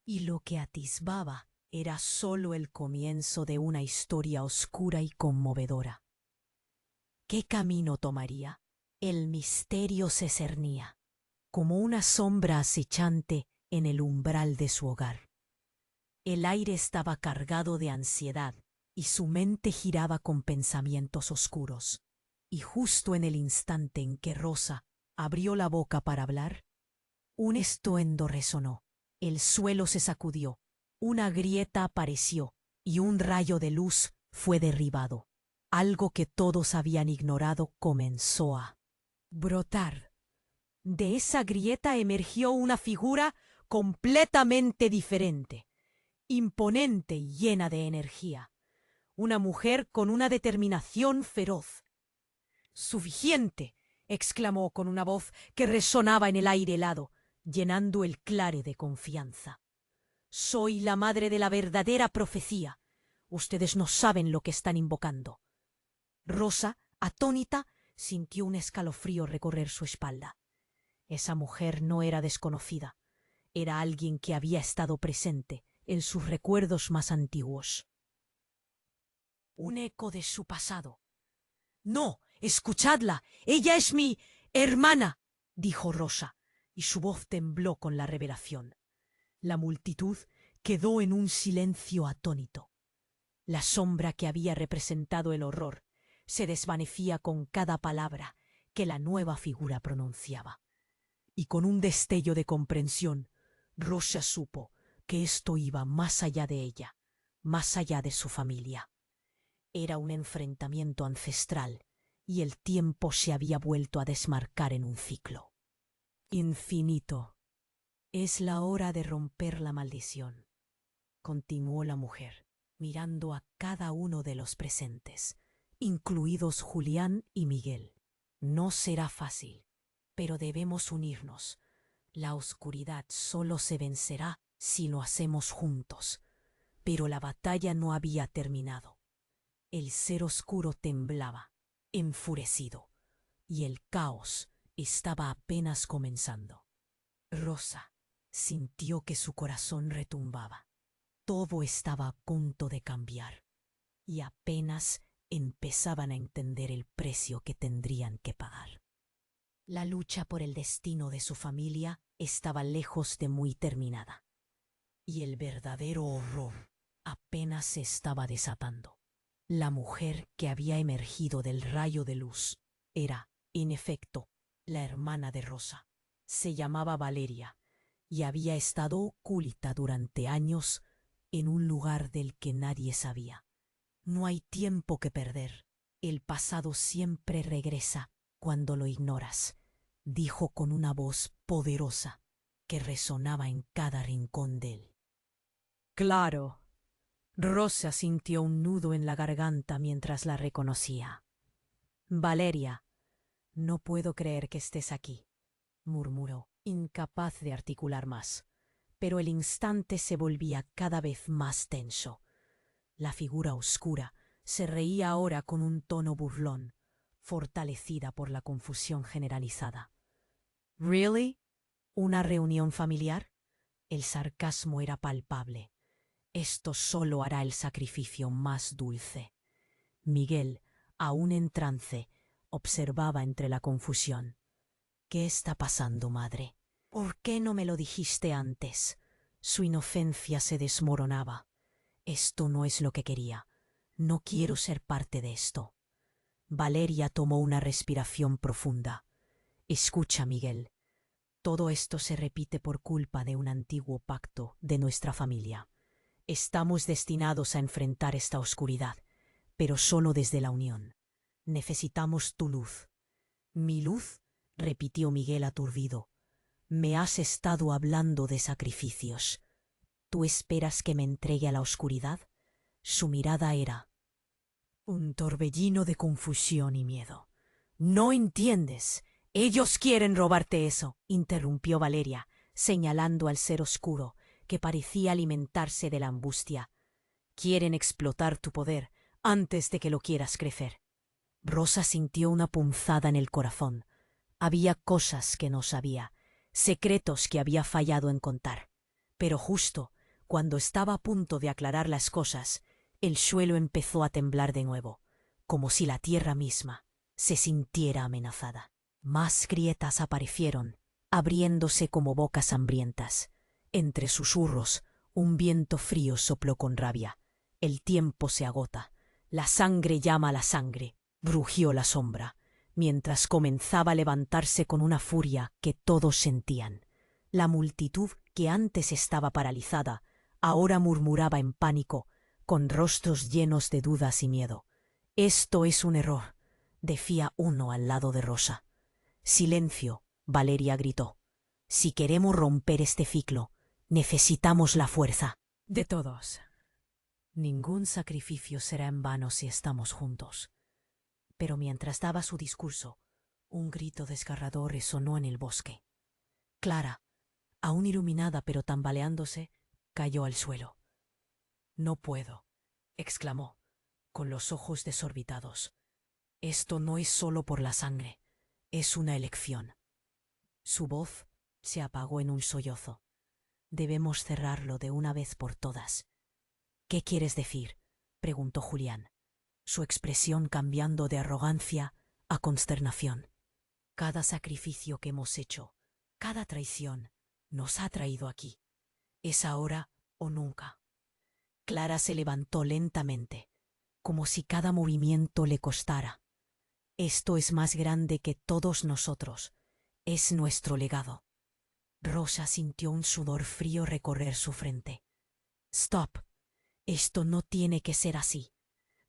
[SPEAKER 1] Y lo que atisbaba era solo el comienzo de una historia oscura y conmovedora. ¿Qué camino tomaría? El misterio se cernía, como una sombra acechante en el umbral de su hogar. El aire estaba cargado de ansiedad y su mente giraba con pensamientos oscuros. Y justo en el instante en que Rosa abrió la boca para hablar, un estruendo resonó. El suelo se sacudió, una grieta apareció y un rayo de luz fue derribado. Algo que todos habían ignorado comenzó a brotar. De esa grieta emergió una figura completamente diferente, imponente y llena de energía. Una mujer con una determinación feroz. «¡Suficiente!», exclamó con una voz que resonaba en el aire helado, llenando el clare de confianza. «Soy la madre de la verdadera profecía. Ustedes no saben lo que están invocando». Rosa, atónita, sintió un escalofrío recorrer su espalda. Esa mujer no era desconocida. Era alguien que había estado presente en sus recuerdos más antiguos. Un eco de su pasado. «¡No! ¡Escuchadla! ¡Ella es mi hermana!», dijo Rosa, y su voz tembló con la revelación. La multitud quedó en un silencio atónito. La sombra que había representado el horror se desvanecía con cada palabra que la nueva figura pronunciaba. Y con un destello de comprensión, Rosa supo que esto iba más allá de ella, más allá de su familia. Era un enfrentamiento ancestral, y el tiempo se había vuelto a desmarcar en un ciclo infinito. «Es la hora de romper la maldición», continuó la mujer, mirando a cada uno de los presentes, incluidos Julián y Miguel. «No será fácil, pero debemos unirnos. La oscuridad solo se vencerá si lo hacemos juntos». Pero la batalla no había terminado. El ser oscuro temblaba, enfurecido, y el caos estaba apenas comenzando. Rosa sintió que su corazón retumbaba. Todo estaba a punto de cambiar, y apenas empezaban a entender el precio que tendrían que pagar. La lucha por el destino de su familia estaba lejos de muy terminada, y el verdadero horror apenas se estaba desatando. La mujer que había emergido del rayo de luz era, en efecto, la hermana de Rosa. Se llamaba Valeria y había estado oculta durante años en un lugar del que nadie sabía. No hay tiempo que perder. El pasado siempre regresa cuando lo ignoras, dijo con una voz poderosa que resonaba en cada rincón de él. «Claro». Rosa sintió un nudo en la garganta mientras la reconocía. «Valeria, no puedo creer que estés aquí», murmuró, incapaz de articular más. Pero el instante se volvía cada vez más tenso. La figura oscura se reía ahora con un tono burlón, fortalecida por la confusión generalizada. «¿Really? ¿Una reunión familiar?». El sarcasmo era palpable. «Esto solo hará el sacrificio más dulce». Miguel, aún en trance, observaba entre la confusión. «¿Qué está pasando, madre? ¿Por qué no me lo dijiste antes?». Su inocencia se desmoronaba. «Esto no es lo que quería. No quiero ser parte de esto». Valeria tomó una respiración profunda. «Escucha, Miguel. Todo esto se repite por culpa de un antiguo pacto de nuestra familia. Estamos destinados a enfrentar esta oscuridad, pero solo desde la unión. Necesitamos tu luz. ¿Mi luz?, repitió Miguel aturdido. Me has estado hablando de sacrificios. ¿Tú esperas que me entregue a la oscuridad? Su mirada era un torbellino de confusión y miedo. No entiendes. Ellos quieren robarte eso, interrumpió Valeria, señalando al ser oscuro, que parecía alimentarse de la angustia. Quieren explotar tu poder antes de que lo quieras crecer. Rosa sintió una punzada en el corazón. Había cosas que no sabía, secretos que había fallado en contar. Pero justo cuando estaba a punto de aclarar las cosas, el suelo empezó a temblar de nuevo, como si la tierra misma se sintiera amenazada. Más grietas aparecieron, abriéndose como bocas hambrientas. Entre susurros, un viento frío sopló con rabia. El tiempo se agota. La sangre llama a la sangre, rugió la sombra, mientras comenzaba a levantarse con una furia que todos sentían. La multitud, que antes estaba paralizada, ahora murmuraba en pánico, con rostros llenos de dudas y miedo. Esto es un error, decía uno al lado de Rosa. Silencio, Valeria gritó. Si queremos romper este ciclo, necesitamos la fuerza de todos. Ningún sacrificio será en vano si estamos juntos. Pero mientras daba su discurso, un grito desgarrador resonó en el bosque. Clara, aún iluminada pero tambaleándose, cayó al suelo. No puedo, exclamó, con los ojos desorbitados. Esto no es solo por la sangre, es una elección. Su voz se apagó en un sollozo. Debemos cerrarlo de una vez por todas. ¿Qué quieres decir?, preguntó Julián, su expresión cambiando de arrogancia a consternación. Cada sacrificio que hemos hecho, cada traición, nos ha traído aquí. Es ahora o nunca. Clara se levantó lentamente, como si cada movimiento le costara. Esto es más grande que todos nosotros. Es nuestro legado. Rosa sintió un sudor frío recorrer su frente. Stop. Esto no tiene que ser así.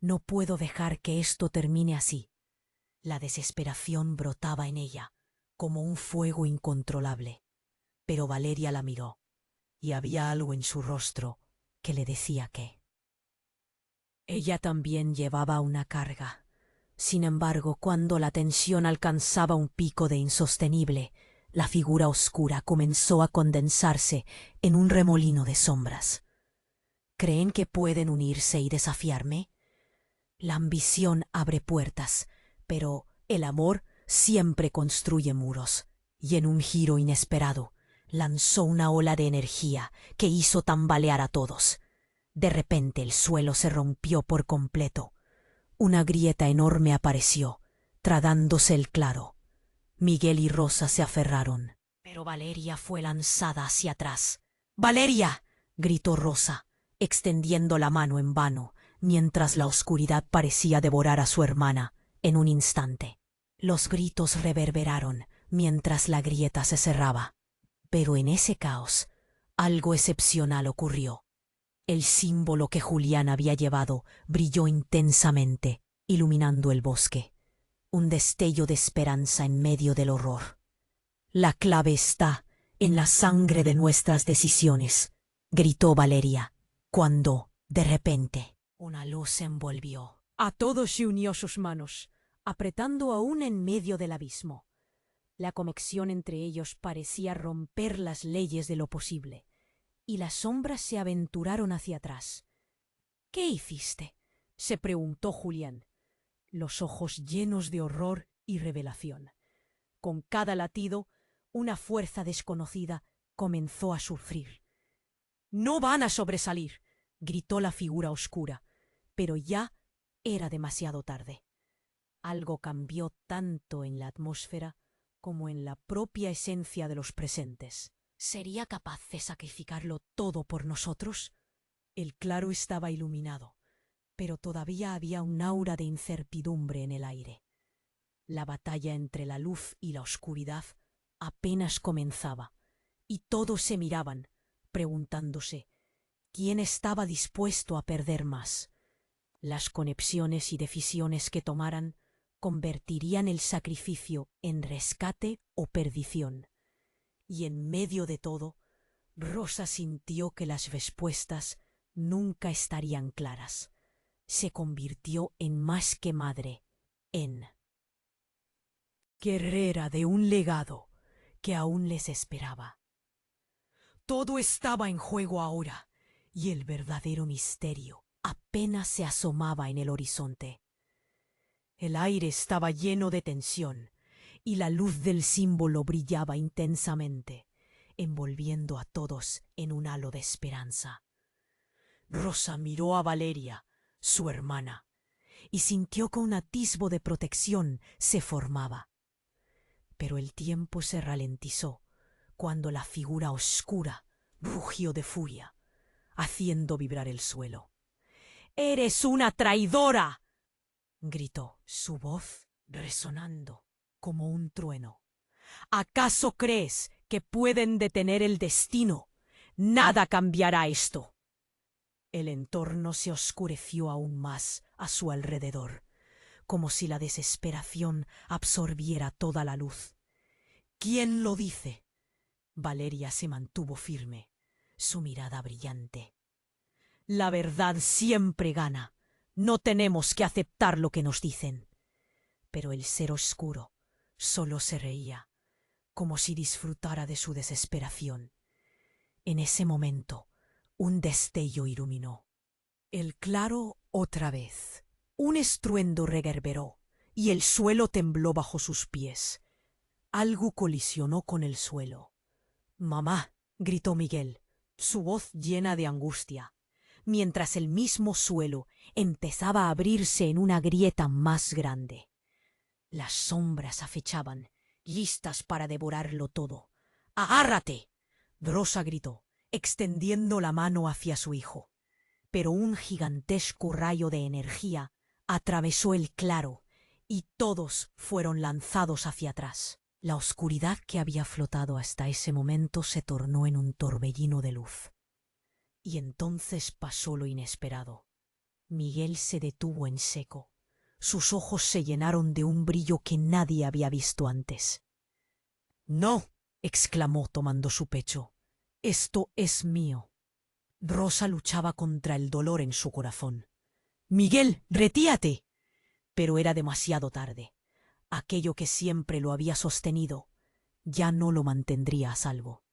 [SPEAKER 1] No puedo dejar que esto termine así. La desesperación brotaba en ella, como un fuego incontrolable. Pero Valeria la miró, y había algo en su rostro que le decía que ella también llevaba una carga. Sin embargo, cuando la tensión alcanzaba un pico de insostenible, la figura oscura comenzó a condensarse en un remolino de sombras. ¿Creen que pueden unirse y desafiarme? La ambición abre puertas, pero el amor siempre construye muros, y en un giro inesperado lanzó una ola de energía que hizo tambalear a todos. De repente el suelo se rompió por completo. Una grieta enorme apareció, tragándose el claro. Miguel y Rosa se aferraron, pero Valeria fue lanzada hacia atrás. ¡Valeria!, gritó Rosa, extendiendo la mano en vano, mientras la oscuridad parecía devorar a su hermana en un instante. Los gritos reverberaron mientras la grieta se cerraba. Pero en ese caos, algo excepcional ocurrió. El símbolo que Julián había llevado brilló intensamente, iluminando el bosque. Un destello de esperanza en medio del horror. La clave está en la sangre de nuestras decisiones, gritó Valeria, cuando, de repente, una luz se envolvió a todos y unió sus manos, apretando aún en medio del abismo. La conexión entre ellos parecía romper las leyes de lo posible, y las sombras se aventuraron hacia atrás. ¿Qué hiciste?, se preguntó Julián, los ojos llenos de horror y revelación. Con cada latido, una fuerza desconocida comenzó a sufrir. «¡No van a sobresalir!», gritó la figura oscura, pero ya era demasiado tarde. Algo cambió tanto en la atmósfera como en la propia esencia de los presentes. ¿Sería capaz de sacrificarlo todo por nosotros? El claro estaba iluminado, pero todavía había un aura de incertidumbre en el aire. La batalla entre la luz y la oscuridad apenas comenzaba, y todos se miraban, preguntándose quién estaba dispuesto a perder más. Las conexiones y decisiones que tomaran convertirían el sacrificio en rescate o perdición. Y en medio de todo, Rosa sintió que las respuestas nunca estarían claras. Se convirtió en más que madre, en guerrera de un legado que aún les esperaba. Todo estaba en juego ahora, y el verdadero misterio apenas se asomaba en el horizonte. El aire estaba lleno de tensión, y la luz del símbolo brillaba intensamente, envolviendo a todos en un halo de esperanza. Rosa miró a Valeria, su hermana, y sintió que un atisbo de protección se formaba. Pero el tiempo se ralentizó cuando la figura oscura rugió de furia, haciendo vibrar el suelo. «¡Eres una traidora!», gritó, su voz resonando como un trueno. «¿Acaso crees que pueden detener el destino? Nada cambiará esto». El entorno se oscureció aún más a su alrededor, como si la desesperación absorbiera toda la luz. «¿Quién lo dice?». Valeria se mantuvo firme, su mirada brillante. «La verdad siempre gana. No tenemos que aceptar lo que nos dicen». Pero el ser oscuro solo se reía, como si disfrutara de su desesperación. En ese momento, un destello iluminó el claro otra vez. Un estruendo reverberó, y el suelo tembló bajo sus pies. Algo colisionó con el suelo. «¡Mamá!», gritó Miguel, su voz llena de angustia, mientras el mismo suelo empezaba a abrirse en una grieta más grande. Las sombras acechaban, listas para devorarlo todo. «¡Agárrate!», Rosa gritó, extendiendo la mano hacia su hijo. Pero un gigantesco rayo de energía atravesó el claro y todos fueron lanzados hacia atrás. La oscuridad que había flotado hasta ese momento se tornó en un torbellino de luz. Y entonces pasó lo inesperado. Miguel se detuvo en seco. Sus ojos se llenaron de un brillo que nadie había visto antes. «¡No!», exclamó tomando su pecho. «Esto es mío». Rosa luchaba contra el dolor en su corazón. «¡Miguel, retírate!». Pero era demasiado tarde. Aquello que siempre lo había sostenido ya no lo mantendría a salvo.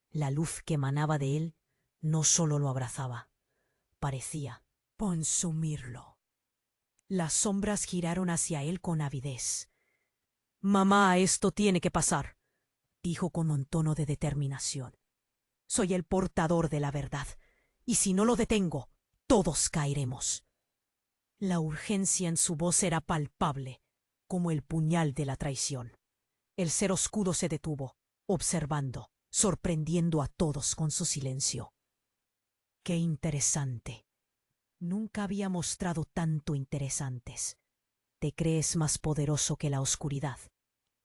[SPEAKER 1] La luz que emanaba de él no solo lo abrazaba, parecía consumirlo. Las sombras giraron hacia él con avidez. «Mamá, esto tiene que pasar», dijo con un tono de determinación. «Soy el portador de la verdad, y si no lo detengo, todos caeremos». La urgencia en su voz era palpable, como el puñal de la traición. El ser oscuro se detuvo, observando, sorprendiendo a todos con su silencio. «Qué interesante. Nunca había mostrado tanto interés antes. Te crees más poderoso que la oscuridad.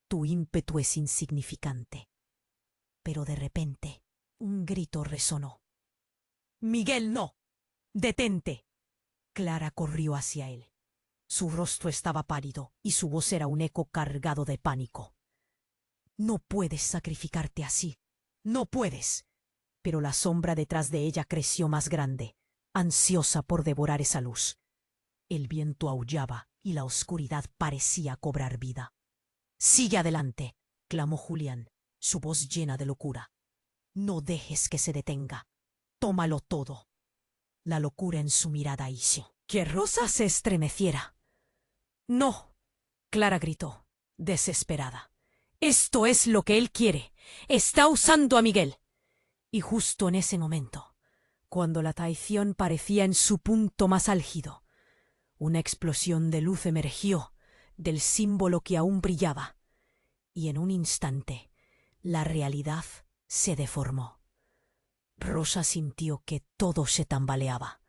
[SPEAKER 1] Tu ímpetu es insignificante». Pero de repente, un grito resonó. «¡Miguel, no! ¡Detente!». Clara corrió hacia él. Su rostro estaba pálido y su voz era un eco cargado de pánico. «No puedes sacrificarte así. No puedes». Pero la sombra detrás de ella creció más grande, ansiosa por devorar esa luz. El viento aullaba y la oscuridad parecía cobrar vida. «Sigue adelante», clamó Julián, su voz llena de locura. «No dejes que se detenga. Tómalo todo». La locura en su mirada hizo que Rosa se estremeciera. «No», Clara gritó, desesperada. «Esto es lo que él quiere. Está usando a Miguel». Y justo en ese momento, cuando la traición parecía en su punto más álgido, una explosión de luz emergió del símbolo que aún brillaba, y en un instante la realidad se deformó. Rosa sintió que todo se tambaleaba.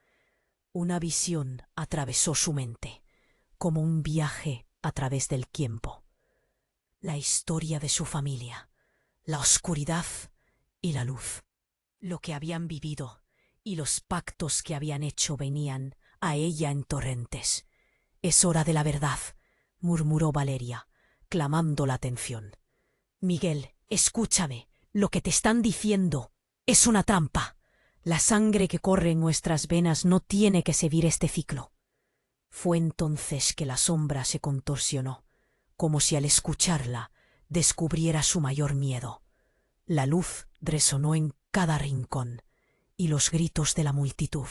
[SPEAKER 1] Una visión atravesó su mente, como un viaje a través del tiempo. La historia de su familia, la oscuridad y la luz. Lo que habían vivido y los pactos que habían hecho venían a ella en torrentes. «Es hora de la verdad», murmuró Valeria, clamando la atención. «Miguel, escúchame. Lo que te están diciendo es una trampa. La sangre que corre en nuestras venas no tiene que seguir este ciclo». Fue entonces que la sombra se contorsionó, como si al escucharla descubriera su mayor miedo. La luz resonó en cada rincón, y los gritos de la multitud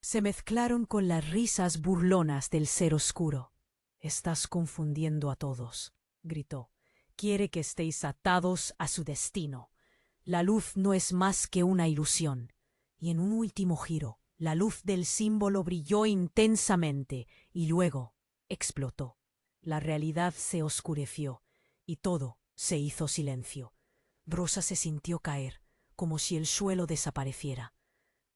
[SPEAKER 1] se mezclaron con las risas burlonas del ser oscuro. «Estás confundiendo a todos», gritó. «Quiere que estéis atados a su destino. La luz no es más que una ilusión». Y en un último giro, la luz del símbolo brilló intensamente y luego explotó. La realidad se oscureció y todo se hizo silencio. Rosa se sintió caer, como si el suelo desapareciera.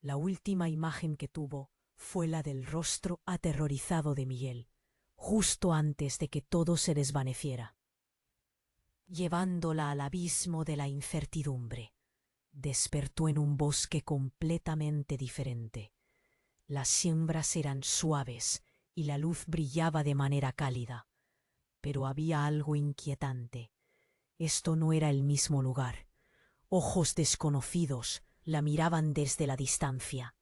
[SPEAKER 1] La última imagen que tuvo fue la del rostro aterrorizado de Miguel, justo antes de que todo se desvaneciera, llevándola al abismo de la incertidumbre. Despertó en un bosque completamente diferente. Las siembras eran suaves y la luz brillaba de manera cálida. Pero había algo inquietante. Esto no era el mismo lugar. Ojos desconocidos la miraban desde la distancia.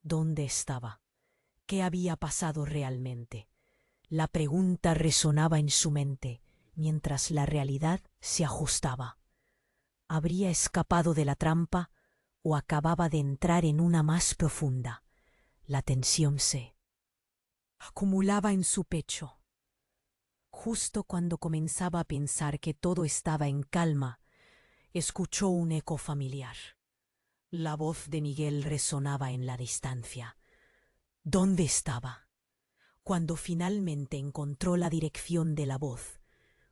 [SPEAKER 1] ¿Dónde estaba? ¿Qué había pasado realmente? La pregunta resonaba en su mente, mientras la realidad se ajustaba. ¿Habría escapado de la trampa o acababa de entrar en una más profunda? La tensión se acumulaba en su pecho. Justo cuando comenzaba a pensar que todo estaba en calma, escuchó un eco familiar. La voz de Miguel resonaba en la distancia. ¿Dónde estaba? Cuando finalmente encontró la dirección de la voz,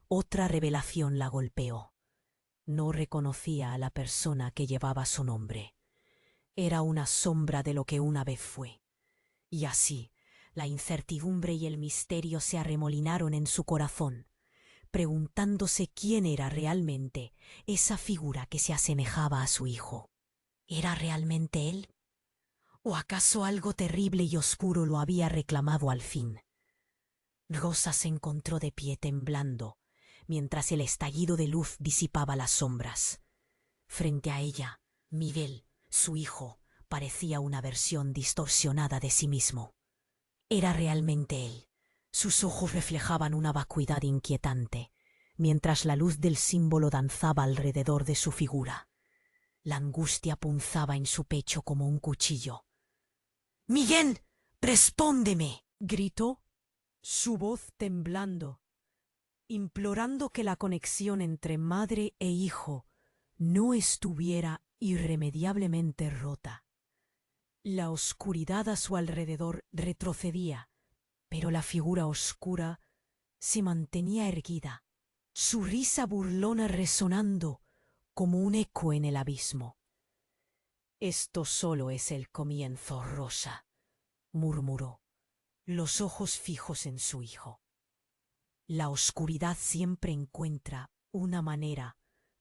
[SPEAKER 1] otra revelación la golpeó. No reconocía a la persona que llevaba su nombre. Era una sombra de lo que una vez fue. Y así, la incertidumbre y el misterio se arremolinaron en su corazón, preguntándose quién era realmente esa figura que se asemejaba a su hijo. ¿Era realmente él? ¿O acaso algo terrible y oscuro lo había reclamado al fin? Rosa se encontró de pie temblando, mientras el estallido de luz disipaba las sombras. Frente a ella, Miguel, su hijo, parecía una versión distorsionada de sí mismo. Era realmente él. Sus ojos reflejaban una vacuidad inquietante, mientras la luz del símbolo danzaba alrededor de su figura. La angustia punzaba en su pecho como un cuchillo. «¡Miguel! ¡Respóndeme!», gritó, su voz temblando, implorando que la conexión entre madre e hijo no estuviera irremediablemente rota. La oscuridad a su alrededor retrocedía, pero la figura oscura se mantenía erguida, su risa burlona resonando como un eco en el abismo. «Esto solo es el comienzo, Rosa», murmuró, los ojos fijos en su hijo. La oscuridad siempre encuentra una manera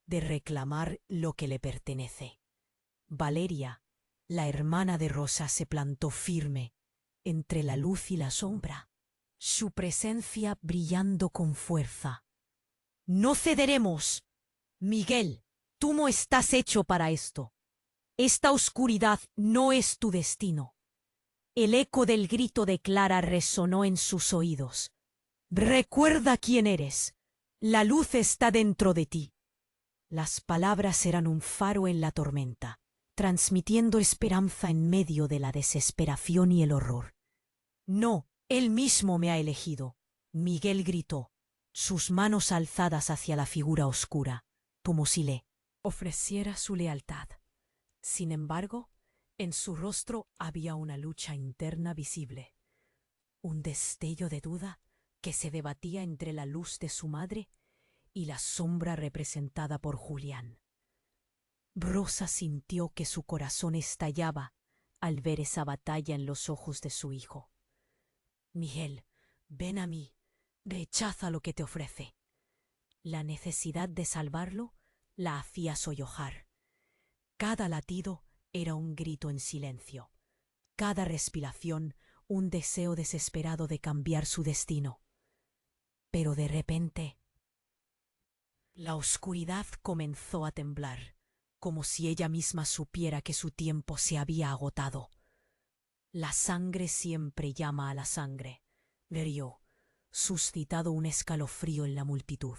[SPEAKER 1] de reclamar lo que le pertenece. Valeria, la hermana de Rosa, se plantó firme entre la luz y la sombra, su presencia brillando con fuerza. «No cederemos. Miguel, tú no estás hecho para esto. Esta oscuridad no es tu destino». El eco del grito de Clara resonó en sus oídos. «Recuerda quién eres. La luz está dentro de ti». Las palabras eran un faro en la tormenta, transmitiendo esperanza en medio de la desesperación y el horror. «No, él mismo me ha elegido», Miguel gritó, sus manos alzadas hacia la figura oscura, como si le ofreciera su lealtad. Sin embargo, en su rostro había una lucha interna visible, un destello de duda que se debatía entre la luz de su madre y la sombra representada por Julián. Rosa sintió que su corazón estallaba al ver esa batalla en los ojos de su hijo. «Miguel, ven a mí, rechaza lo que te ofrece». La necesidad de salvarlo la hacía sollozar. Cada latido era un grito en silencio, cada respiración un deseo desesperado de cambiar su destino. Pero de repente, la oscuridad comenzó a temblar, como si ella misma supiera que su tiempo se había agotado. La sangre siempre llama a la sangre, gritó, suscitado un escalofrío en la multitud.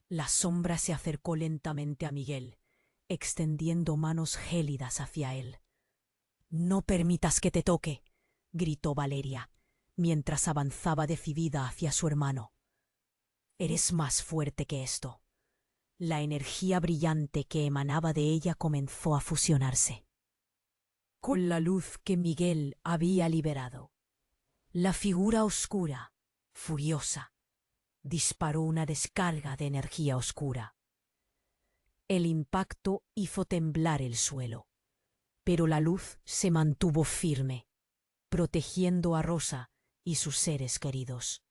[SPEAKER 1] La sombra se acercó lentamente a Miguel, extendiendo manos gélidas hacia él. «No permitas que te toque», gritó Valeria, mientras avanzaba decidida hacia su hermano. «Eres más fuerte que esto». La energía brillante que emanaba de ella comenzó a fusionarse con la luz que Miguel había liberado. La figura oscura, furiosa, disparó una descarga de energía oscura. El impacto hizo temblar el suelo, pero la luz se mantuvo firme, protegiendo a Rosa y sus seres queridos.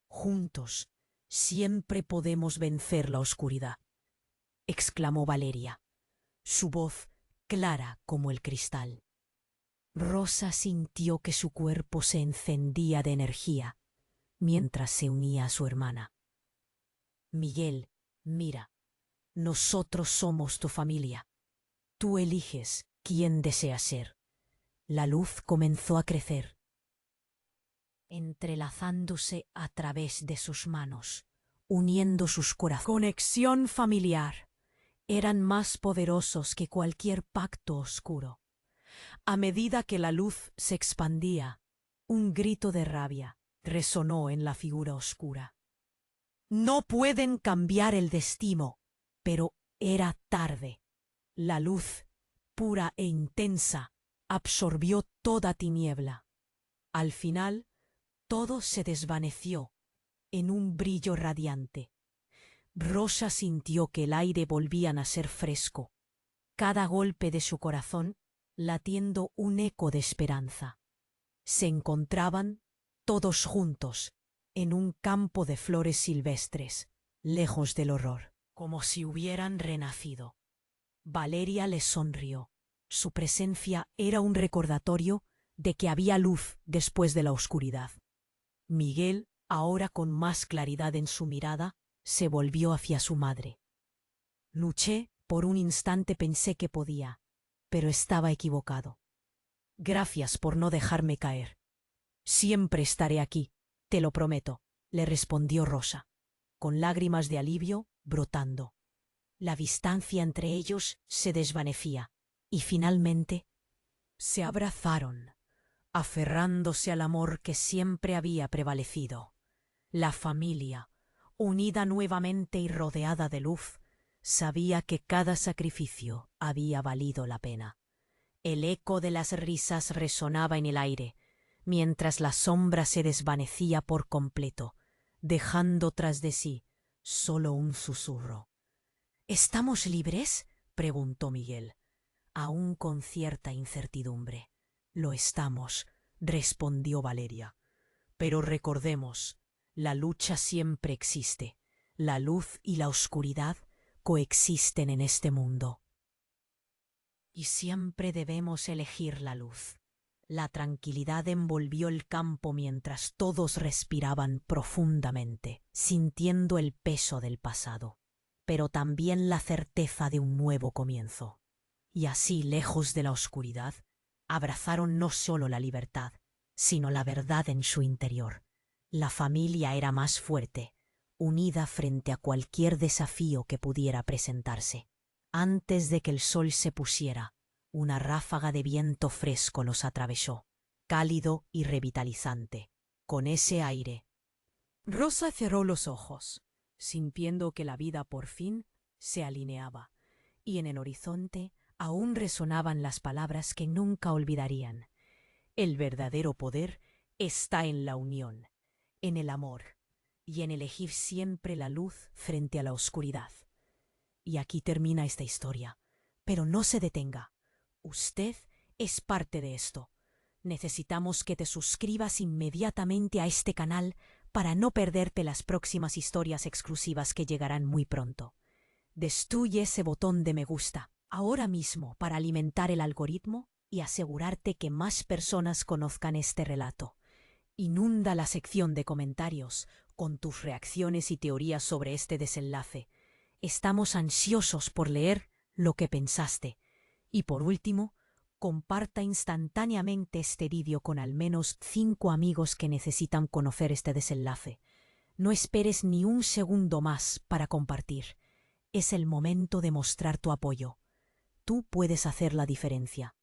[SPEAKER 1] «Juntos siempre podemos vencer la oscuridad», exclamó Valeria, su voz clara como el cristal. Rosa sintió que su cuerpo se encendía de energía mientras se unía a su hermana. «Miguel, mira, nosotros somos tu familia. Tú eliges quién deseas ser». La luz comenzó a crecer, entrelazándose a través de sus manos, uniendo sus corazones. Conexión familiar. Eran más poderosos que cualquier pacto oscuro. A medida que la luz se expandía, un grito de rabia resonó en la figura oscura. «No pueden cambiar el destino», pero era tarde. La luz, pura e intensa, absorbió toda tiniebla. Al final, todo se desvaneció en un brillo radiante. Rosa sintió que el aire volvía a ser fresco, cada golpe de su corazón latiendo un eco de esperanza. Se encontraban todos juntos en un campo de flores silvestres, lejos del horror, como si hubieran renacido. Valeria les sonrió. Su presencia era un recordatorio de que había luz después de la oscuridad. Miguel, ahora con más claridad en su mirada, se volvió hacia su madre. «Luché, por un instante pensé que podía, pero estaba equivocado. Gracias por no dejarme caer. Siempre estaré aquí, te lo prometo», le respondió Rosa, con lágrimas de alivio brotando. La distancia entre ellos se desvanecía, y finalmente se abrazaron, aferrándose al amor que siempre había prevalecido. La familia, unida nuevamente y rodeada de luz, sabía que cada sacrificio había valido la pena. El eco de las risas resonaba en el aire, mientras la sombra se desvanecía por completo, dejando tras de sí solo un susurro. «¿Estamos libres?», preguntó Miguel, aún con cierta incertidumbre. «Lo estamos», respondió Valeria. «Pero recordemos, la lucha siempre existe. La luz y la oscuridad coexisten en este mundo. Y siempre debemos elegir la luz». La tranquilidad envolvió el campo mientras todos respiraban profundamente, sintiendo el peso del pasado, pero también la certeza de un nuevo comienzo. Y así, lejos de la oscuridad, abrazaron no solo la libertad, sino la verdad en su interior. La familia era más fuerte, unida frente a cualquier desafío que pudiera presentarse. Antes de que el sol se pusiera, una ráfaga de viento fresco los atravesó, cálido y revitalizante. Con ese aire, Rosa cerró los ojos, sintiendo que la vida por fin se alineaba, y en el horizonte aún resonaban las palabras que nunca olvidarían. El verdadero poder está en la unión, en el amor, y en elegir siempre la luz frente a la oscuridad. Y aquí termina esta historia, pero no se detenga. Usted es parte de esto. Necesitamos que te suscribas inmediatamente a este canal para no perderte las próximas historias exclusivas que llegarán muy pronto. Destruye ese botón de me gusta ahora mismo para alimentar el algoritmo y asegurarte que más personas conozcan este relato. Inunda la sección de comentarios con tus reacciones y teorías sobre este desenlace. Estamos ansiosos por leer lo que pensaste. Y por último, comparta instantáneamente este vídeo con al menos 5 amigos que necesitan conocer este desenlace. No esperes ni un segundo más para compartir. Es el momento de mostrar tu apoyo. Tú puedes hacer la diferencia.